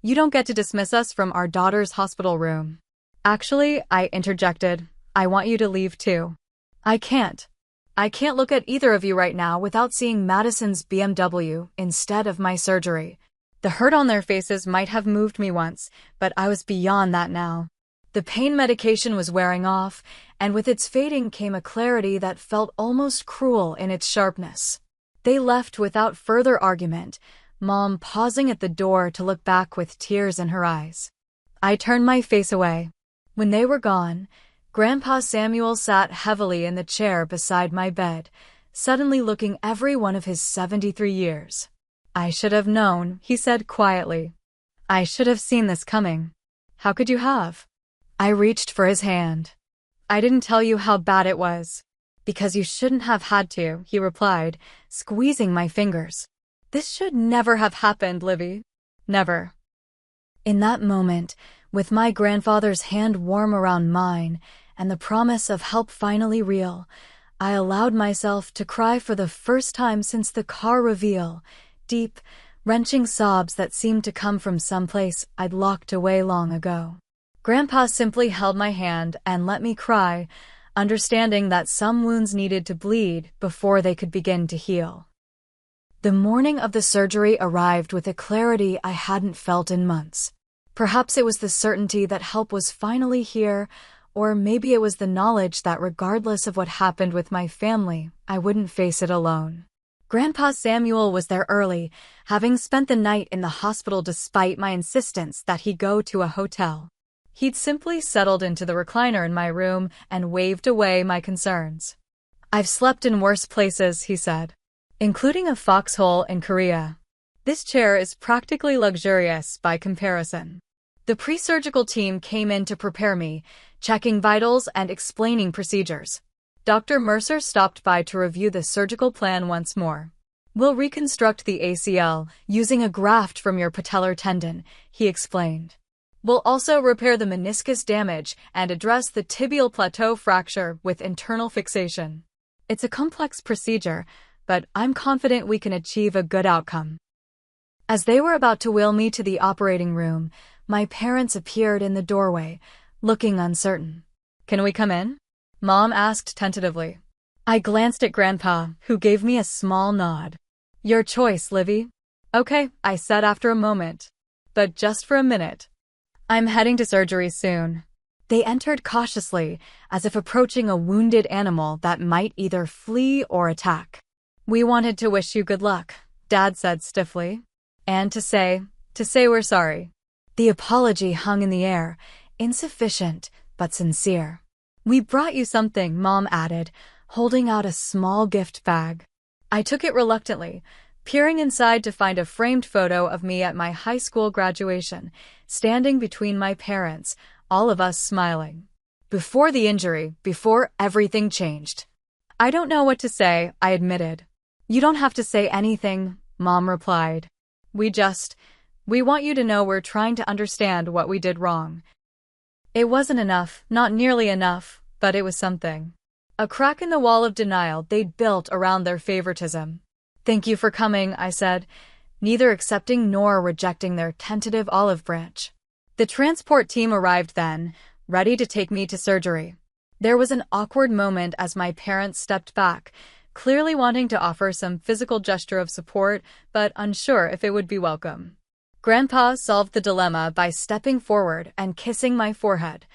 You don't get to dismiss us from our daughter's hospital room. Actually, I interjected, I want you to leave too. I can't. I can't look at either of you right now without seeing Madison's BMW instead of my surgery. The hurt on their faces might have moved me once, but I was beyond that now. The pain medication was wearing off, and with its fading came a clarity that felt almost cruel in its sharpness. They left without further argument, Mom pausing at the door to look back with tears in her eyes. I turned my face away. When they were gone, Grandpa Samuel sat heavily in the chair beside my bed, suddenly looking every one of his 73 years. I should have known, he said quietly. I should have seen this coming. How could you have? I reached for his hand. I didn't tell you how bad it was. Because you shouldn't have had to, he replied, squeezing my fingers. This should never have happened, Livy. Never. In that moment, with my grandfather's hand warm around mine and the promise of help finally real, I allowed myself to cry for the first time since the car reveal, deep, wrenching sobs that seemed to come from someplace I'd locked away long ago. Grandpa simply held my hand and let me cry, understanding that some wounds needed to bleed before they could begin to heal. The morning of the surgery arrived with a clarity I hadn't felt in months. Perhaps it was the certainty that help was finally here, or maybe it was the knowledge that regardless of what happened with my family, I wouldn't face it alone. Grandpa Samuel was there early, having spent the night in the hospital despite my insistence that he go to a hotel. He'd simply settled into the recliner in my room and waved away my concerns. "I've slept in worse places," he said, including a foxhole in Korea. "This chair is practically luxurious by comparison." The pre-surgical team came in to prepare me, checking vitals and explaining procedures. Dr. Mercer stopped by to review the surgical plan once more. "We'll reconstruct the ACL using a graft from your patellar tendon," he explained. "We'll also repair the meniscus damage and address the tibial plateau fracture with internal fixation. It's a complex procedure, but I'm confident we can achieve a good outcome." As they were about to wheel me to the operating room, my parents appeared in the doorway, looking uncertain. "Can we come in?" Mom asked tentatively. I glanced at Grandpa, who gave me a small nod. "Your choice, Livy." "Okay," I said after a moment. "But just for a minute. I'm heading to surgery soon." They entered cautiously, as if approaching a wounded animal that might either flee or attack. "We wanted to wish you good luck," Dad said stiffly. "And to say we're sorry." The apology hung in the air, insufficient but sincere. "We brought you something," Mom added, holding out a small gift bag. I took it reluctantly, peering inside to find a framed photo of me at my high school graduation, standing between my parents, all of us smiling. Before the injury, before everything changed. "I don't know what to say," I admitted. "You don't have to say anything," Mom replied. We want you to know we're trying to understand what we did wrong." It wasn't enough, not nearly enough, but it was something. A crack in the wall of denial they'd built around their favoritism. "Thank you for coming," I said, neither accepting nor rejecting their tentative olive branch. The transport team arrived then, ready to take me to surgery. There was an awkward moment as my parents stepped back, clearly wanting to offer some physical gesture of support, but unsure if it would be welcome. Grandpa solved the dilemma by stepping forward and kissing my forehead.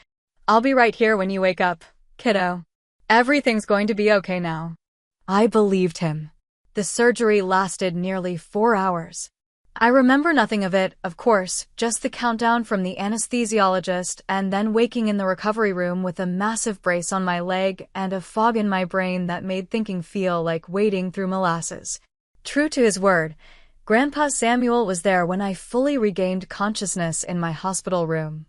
"I'll be right here when you wake up, kiddo. Everything's going to be okay now." I believed him. The surgery lasted nearly 4 hours. I remember nothing of it, of course, just the countdown from the anesthesiologist and then waking in the recovery room with a massive brace on my leg and a fog in my brain that made thinking feel like wading through molasses. True to his word, Grandpa Samuel was there when I fully regained consciousness in my hospital room.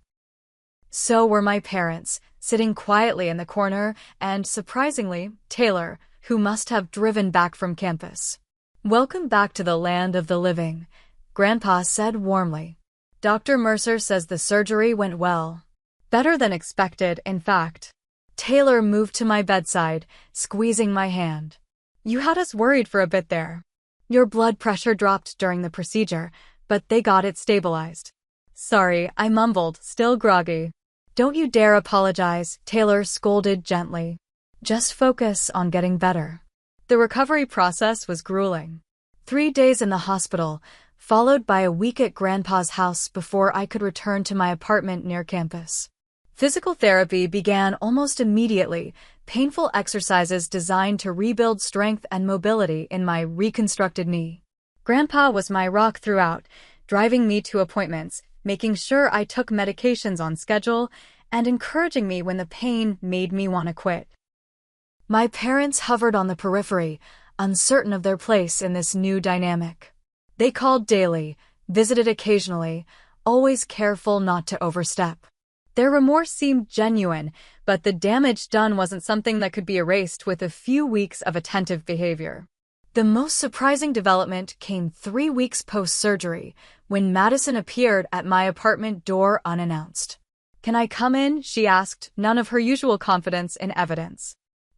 So were my parents, sitting quietly in the corner, and, surprisingly, Taylor, who must have driven back from campus. "Welcome back to the land of the living," Grandpa said warmly. "Dr. Mercer says the surgery went well. Better than expected, in fact." Taylor moved to my bedside, squeezing my hand. "You had us worried for a bit there. Your blood pressure dropped during the procedure, but they got it stabilized." "Sorry," I mumbled, still groggy. "Don't you dare apologize," Taylor scolded gently. "Just focus on getting better." The recovery process was grueling. 3 days in the hospital, followed by a week at Grandpa's house before I could return to my apartment near campus. Physical therapy began almost immediately, painful exercises designed to rebuild strength and mobility in my reconstructed knee. Grandpa was my rock throughout, driving me to appointments, making sure I took medications on schedule, and encouraging me when the pain made me want to quit. My parents hovered on the periphery, uncertain of their place in this new dynamic. They called daily, visited occasionally, always careful not to overstep. Their remorse seemed genuine, but the damage done wasn't something that could be erased with a few weeks of attentive behavior. The most surprising development came 3 weeks post-surgery, when Madison appeared at my apartment door unannounced. "Can I come in?" she asked, none of her usual confidence in evidence.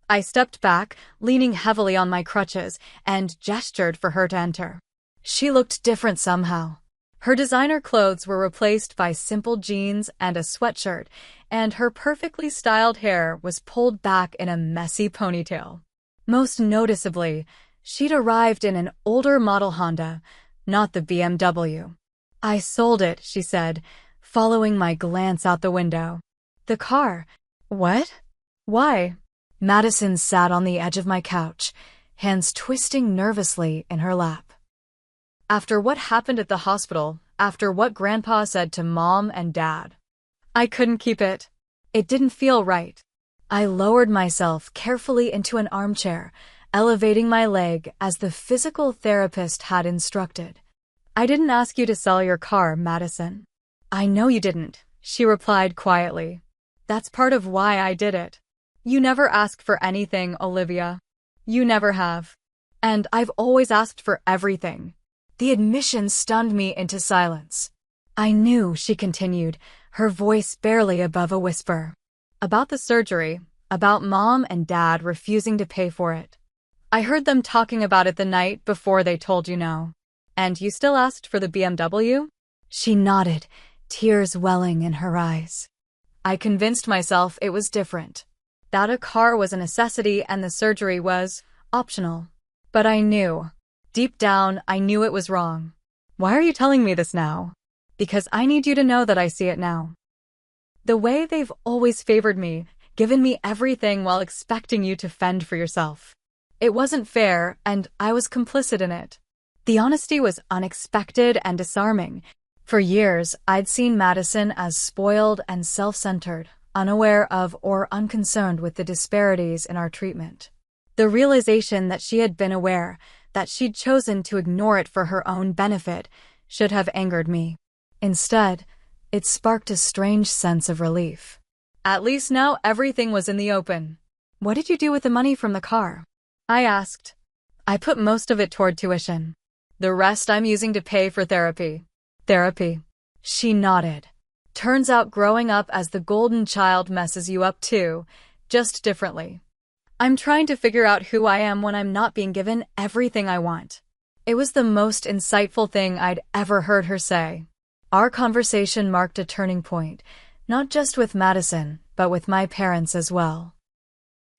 I stepped back, leaning heavily on my crutches, and gestured for her to enter. She looked different somehow. Her designer clothes were replaced by simple jeans and a sweatshirt, and her perfectly styled hair was pulled back in a messy ponytail. Most noticeably, she'd arrived in an older model Honda, not the BMW. "I sold it," she said, following my glance out the window. "The car? What? Why?" Madison sat on the edge of my couch, hands twisting nervously in her lap. "After what happened at the hospital, after what Grandpa said to Mom and Dad, I couldn't keep it. It didn't feel right." I lowered myself carefully into an armchair, elevating my leg as the physical therapist had instructed. "I didn't ask you to sell your car, Madison." "I know you didn't," she replied quietly. "That's part of why I did it. You never ask for anything, Olivia. You never have. And I've always asked for everything." The admission stunned me into silence. "I knew," she continued, her voice barely above a whisper. "About the surgery, about Mom and Dad refusing to pay for it. I heard them talking about it the night before they told you no. And you still asked for the BMW?" She nodded, tears welling in her eyes. "I convinced myself it was different, that a car was a necessity and the surgery was optional. But I knew. Deep down, I knew it was wrong. Why are you telling me this now?" "Because I need you to know that I see it now. The way they've always favored me, given me everything while expecting you to fend for yourself. It wasn't fair, and I was complicit in it." The honesty was unexpected and disarming. For years, I'd seen Madison as spoiled and self-centered, unaware of or unconcerned with the disparities in our treatment. The realization that she had been aware, that she'd chosen to ignore it for her own benefit, should have angered me. Instead, it sparked a strange sense of relief. At least now everything was in the open. "What did you do with the money from the car?" I asked. "I put most of it toward tuition. The rest I'm using to pay for therapy." "Therapy?" She nodded. "Turns out growing up as the golden child messes you up too, just differently. I'm trying to figure out who I am when I'm not being given everything I want." It was the most insightful thing I'd ever heard her say. Our conversation marked a turning point, not just with Madison, but with my parents as well.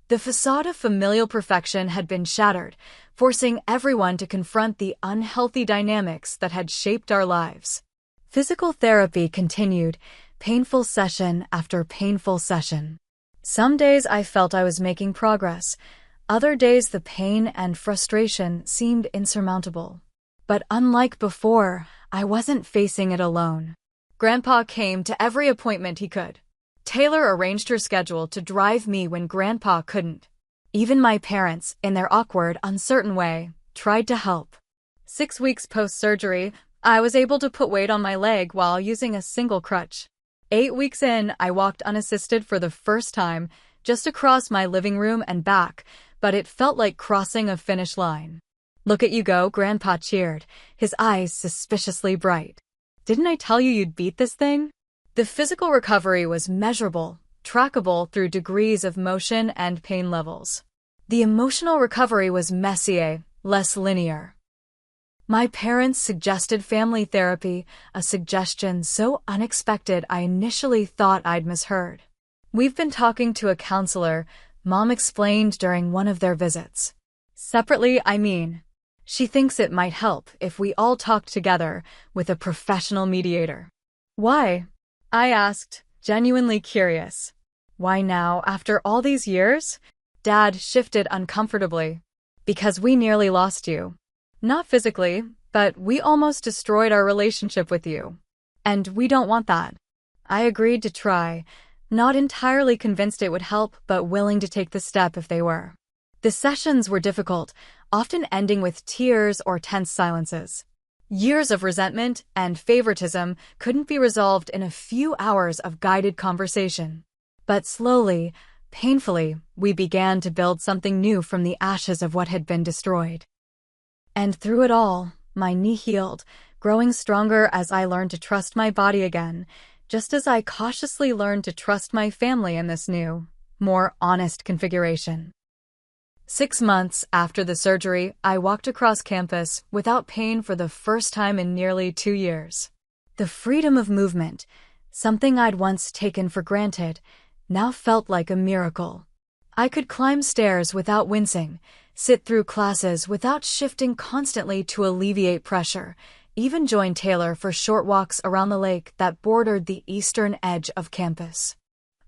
The facade of familial perfection had been shattered, forcing everyone to confront the unhealthy dynamics that had shaped our lives. Physical therapy continued, painful session after painful session. Some days I felt I was making progress. Other days the pain and frustration seemed insurmountable. But unlike before, I wasn't facing it alone. Grandpa came to every appointment he could. Taylor arranged her schedule to drive me when Grandpa couldn't. Even my parents, in their awkward, uncertain way, tried to help. 6 weeks post-surgery, I was able to put weight on my leg while using a single crutch. 8 weeks in, I walked unassisted for the first time, just across my living room and back, but it felt like crossing a finish line. "Look at you go," Grandpa cheered, his eyes suspiciously bright. "Didn't I tell you you'd beat this thing?" The physical recovery was measurable, trackable through degrees of motion and pain levels. The emotional recovery was messier, less linear. My parents suggested family therapy, a suggestion so unexpected I initially thought I'd misheard. "We've been talking to a counselor," Mom explained during one of their visits. "Separately, I mean. She thinks it might help if we all talked together, with a professional mediator." "Why?" I asked, genuinely curious. "Why now, after all these years?" Dad shifted uncomfortably. "Because we nearly lost you. Not physically, but we almost destroyed our relationship with you. And we don't want that." I agreed to try, not entirely convinced it would help, but willing to take the step if they were. The sessions were difficult, often ending with tears or tense silences. Years of resentment and favoritism couldn't be resolved in a few hours of guided conversation. But slowly, painfully, we began to build something new from the ashes of what had been destroyed. And through it all, my knee healed, growing stronger as I learned to trust my body again, just as I cautiously learned to trust my family in this new, more honest configuration. 6 months after the surgery, I walked across campus without pain for the first time in nearly 2 years. The freedom of movement, something I'd once taken for granted, now felt like a miracle. I could climb stairs without wincing, sit through classes without shifting constantly to alleviate pressure, even join Taylor for short walks around the lake that bordered the eastern edge of campus.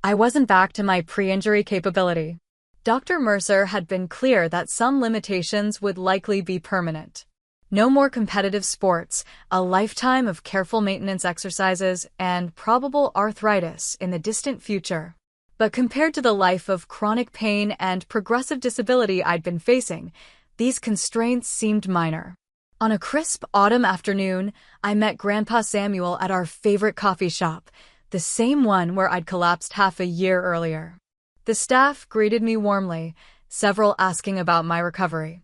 I wasn't back to my pre-injury capability. Dr. Mercer had been clear that some limitations would likely be permanent. No more competitive sports, a lifetime of careful maintenance exercises, and probable arthritis in the distant future. But compared to the life of chronic pain and progressive disability I'd been facing, these constraints seemed minor. On a crisp autumn afternoon, I met Grandpa Samuel at our favorite coffee shop, the same one where I'd collapsed half a year earlier. The staff greeted me warmly, several asking about my recovery.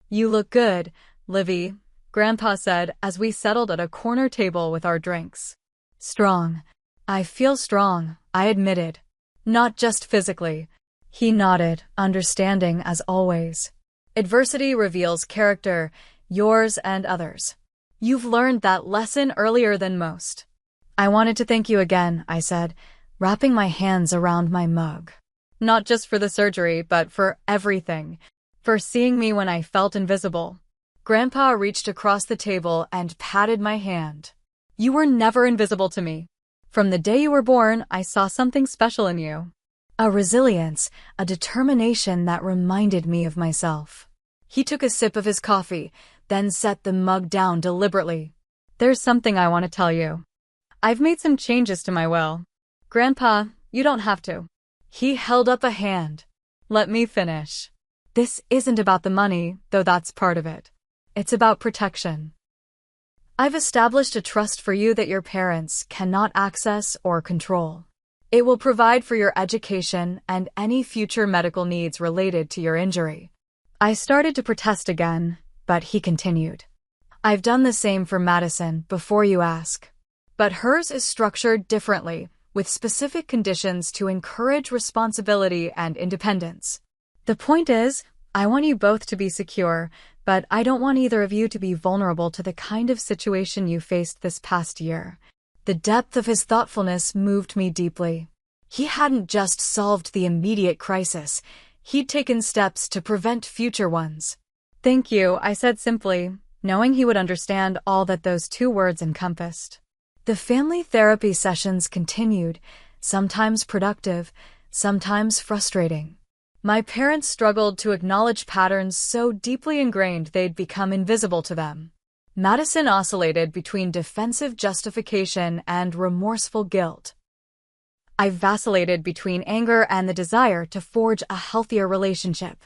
"You look good, Livy," Grandpa said as we settled at a corner table with our drinks. "Strong. I feel strong," I admitted. "Not just physically." He nodded, understanding as always. "Adversity reveals character, yours and others. You've learned that lesson earlier than most." "I wanted to thank you again," I said, wrapping my hands around my mug. "Not just for the surgery, but for everything. For seeing me when I felt invisible." Grandpa reached across the table and patted my hand. "You were never invisible to me. From the day you were born, I saw something special in you. A resilience, a determination that reminded me of myself." He took a sip of his coffee, then set the mug down deliberately. "There's something I want to tell you. I've made some changes to my will." "Grandpa, you don't have to." He held up a hand. "Let me finish. This isn't about the money, though that's part of it. It's about protection. I've established a trust for you that your parents cannot access or control. It will provide for your education and any future medical needs related to your injury." I started to protest again, but he continued. "I've done the same for Madison, before you ask. But hers is structured differently, with specific conditions to encourage responsibility and independence. The point is, I want you both to be secure, but I don't want either of you to be vulnerable to the kind of situation you faced this past year." The depth of his thoughtfulness moved me deeply. He hadn't just solved the immediate crisis, he'd taken steps to prevent future ones. "Thank you," I said simply, knowing he would understand all that those 2 words encompassed. The family therapy sessions continued, sometimes productive, sometimes frustrating. My parents struggled to acknowledge patterns so deeply ingrained they'd become invisible to them. Madison oscillated between defensive justification and remorseful guilt. I vacillated between anger and the desire to forge a healthier relationship.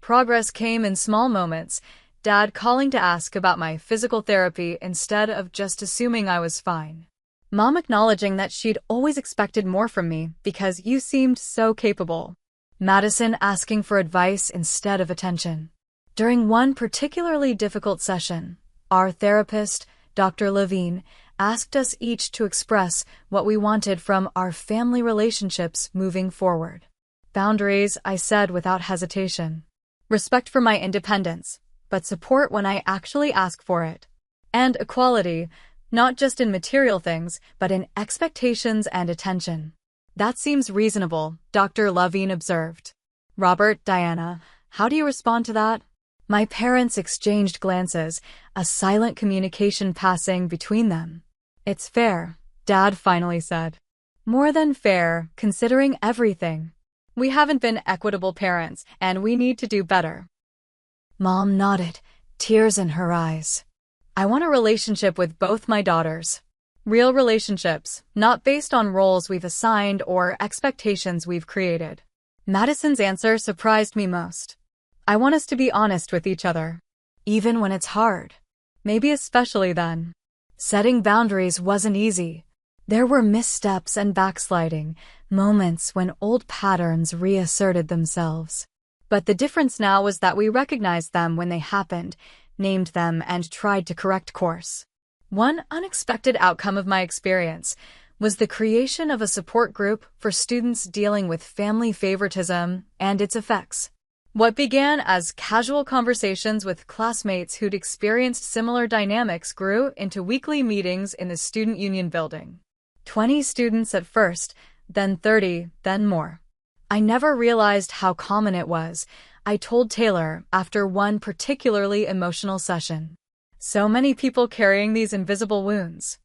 Progress came in small moments, Dad calling to ask about my physical therapy instead of just assuming I was fine. Mom acknowledging that she'd always expected more from me because you seemed so capable. Madison asking for advice instead of attention. During one particularly difficult session, our therapist, Dr. Levine, asked us each to express what we wanted from our family relationships moving forward. "Boundaries," I said without hesitation. "Respect for my independence, but support when I actually ask for it. And equality, not just in material things, but in expectations and attention." "That seems reasonable," Dr. Levine observed. "Robert, Diana, how do you respond to that?" My parents exchanged glances, a silent communication passing between them. "It's fair," Dad finally said. "More than fair, considering everything. We haven't been equitable parents, and we need to do better." Mom nodded, tears in her eyes. "I want a relationship with both my daughters. Real relationships, not based on roles we've assigned or expectations we've created." Madison's answer surprised me most. "I want us to be honest with each other. Even when it's hard. Maybe especially then." Setting boundaries wasn't easy. There were missteps and backsliding, moments when old patterns reasserted themselves. But the difference now was that we recognized them when they happened, named them, and tried to correct course. One unexpected outcome of my experience was the creation of a support group for students dealing with family favoritism and its effects. What began as casual conversations with classmates who'd experienced similar dynamics grew into weekly meetings in the student union building. 20 students at first, then 30, then more. I never realized how common it was, I told Taylor after one particularly emotional session. So many people carrying these invisible wounds.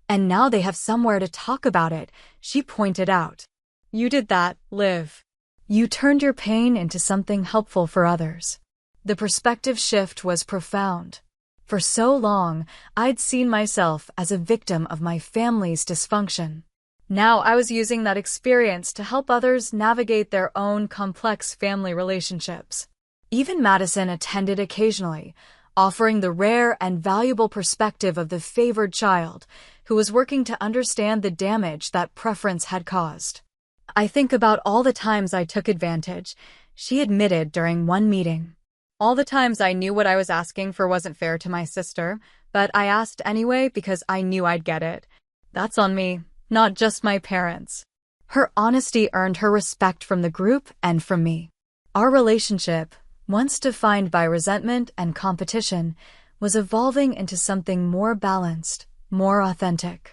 And now they have somewhere to talk about it, she pointed out. You did that, Liv. You turned your pain into something helpful for others. The perspective shift was profound. For so long, I'd seen myself as a victim of my family's dysfunction. Now I was using that experience to help others navigate their own complex family relationships. Even Madison attended occasionally, offering the rare and valuable perspective of the favored child who was working to understand the damage that preference had caused. I think about all the times I took advantage, she admitted during one meeting. All the times I knew what I was asking for wasn't fair to my sister, but I asked anyway because I knew I'd get it. That's on me, not just my parents. Her honesty earned her respect from the group and from me. Our relationship, once defined by resentment and competition, was evolving into something more balanced, more authentic.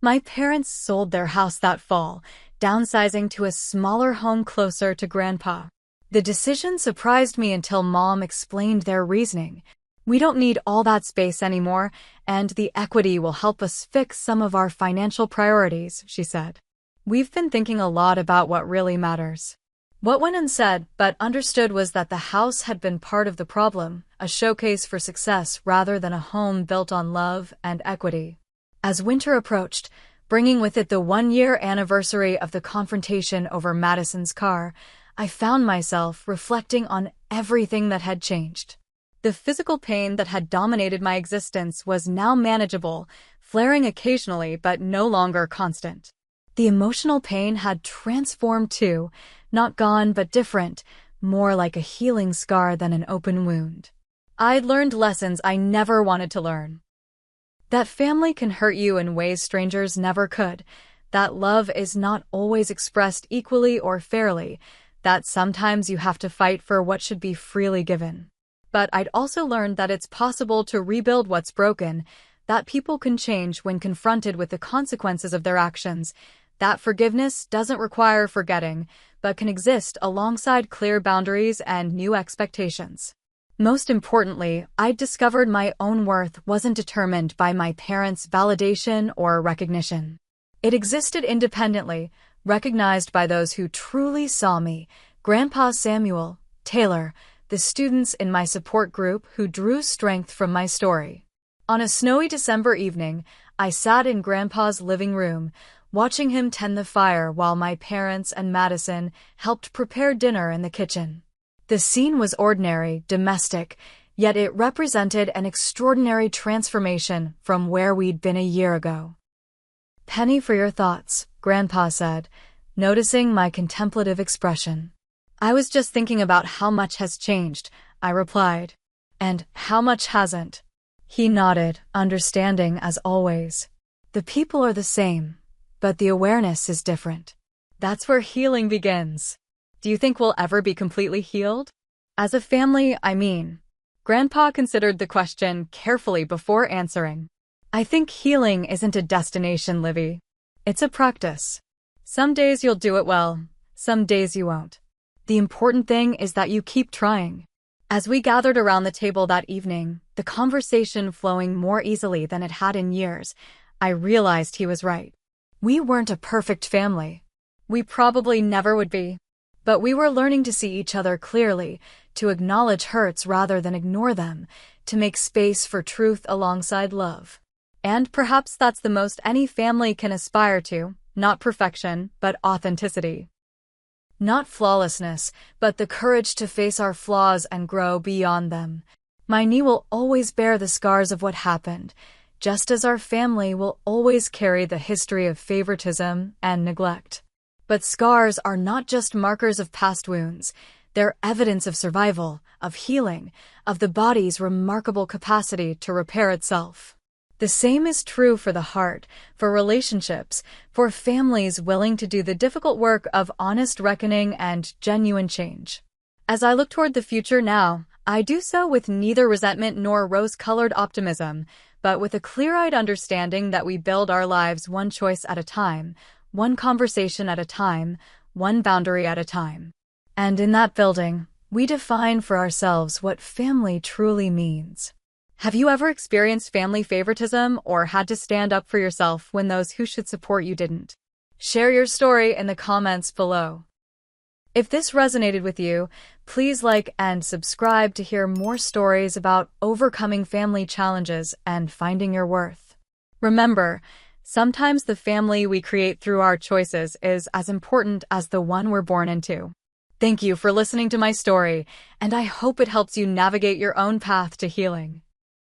My parents sold their house that fall, downsizing to a smaller home closer to Grandpa. The decision surprised me until Mom explained their reasoning. We don't need all that space anymore, and the equity will help us fix some of our financial priorities, she said. We've been thinking a lot about what really matters. What went unsaid but understood was that the house had been part of the problem, a showcase for success rather than a home built on love and equity. As winter approached, bringing with it the one-year anniversary of the confrontation over Madison's car, I found myself reflecting on everything that had changed. The physical pain that had dominated my existence was now manageable, flaring occasionally but no longer constant. The emotional pain had transformed too, not gone but different, more like a healing scar than an open wound. I'd learned lessons I never wanted to learn. That family can hurt you in ways strangers never could, that love is not always expressed equally or fairly, that sometimes you have to fight for what should be freely given. But I'd also learned that it's possible to rebuild what's broken, that people can change when confronted with the consequences of their actions, that forgiveness doesn't require forgetting, but can exist alongside clear boundaries and new expectations. Most importantly, I'd discovered my own worth wasn't determined by my parents' validation or recognition. It existed independently, recognized by those who truly saw me, Grandpa Samuel, Taylor, the students in my support group who drew strength from my story. On a snowy December evening, I sat in Grandpa's living room, watching him tend the fire while my parents and Madison helped prepare dinner in the kitchen. The scene was ordinary, domestic, yet it represented an extraordinary transformation from where we'd been a year ago. "Penny for your thoughts," Grandpa said, noticing my contemplative expression. "I was just thinking about how much has changed," I replied. "And how much hasn't?" He nodded, understanding as always. "The people are the same, but the awareness is different. That's where healing begins." "Do you think we'll ever be completely healed?" "As a family, I mean." Grandpa considered the question carefully before answering. "I think healing isn't a destination, Livy. It's a practice. Some days you'll do it well, some days you won't. The important thing is that you keep trying." As we gathered around the table that evening, the conversation flowing more easily than it had in years, I realized he was right. We weren't a perfect family. We probably never would be. But we were learning to see each other clearly, to acknowledge hurts rather than ignore them, to make space for truth alongside love. And perhaps that's the most any family can aspire to, not perfection, but authenticity. Not flawlessness, but the courage to face our flaws and grow beyond them. My knee will always bear the scars of what happened, just as our family will always carry the history of favoritism and neglect. But scars are not just markers of past wounds, they're evidence of survival, of healing, of the body's remarkable capacity to repair itself. The same is true for the heart, for relationships, for families willing to do the difficult work of honest reckoning and genuine change. As I look toward the future now, I do so with neither resentment nor rose-colored optimism, but with a clear-eyed understanding that we build our lives one choice at a time, one conversation at a time, one boundary at a time. And in that building, we define for ourselves what family truly means. Have you ever experienced family favoritism or had to stand up for yourself when those who should support you didn't? Share your story in the comments below. If this resonated with you, please like and subscribe to hear more stories about overcoming family challenges and finding your worth. Remember, sometimes the family we create through our choices is as important as the one we're born into. Thank you for listening to my story, and I hope it helps you navigate your own path to healing.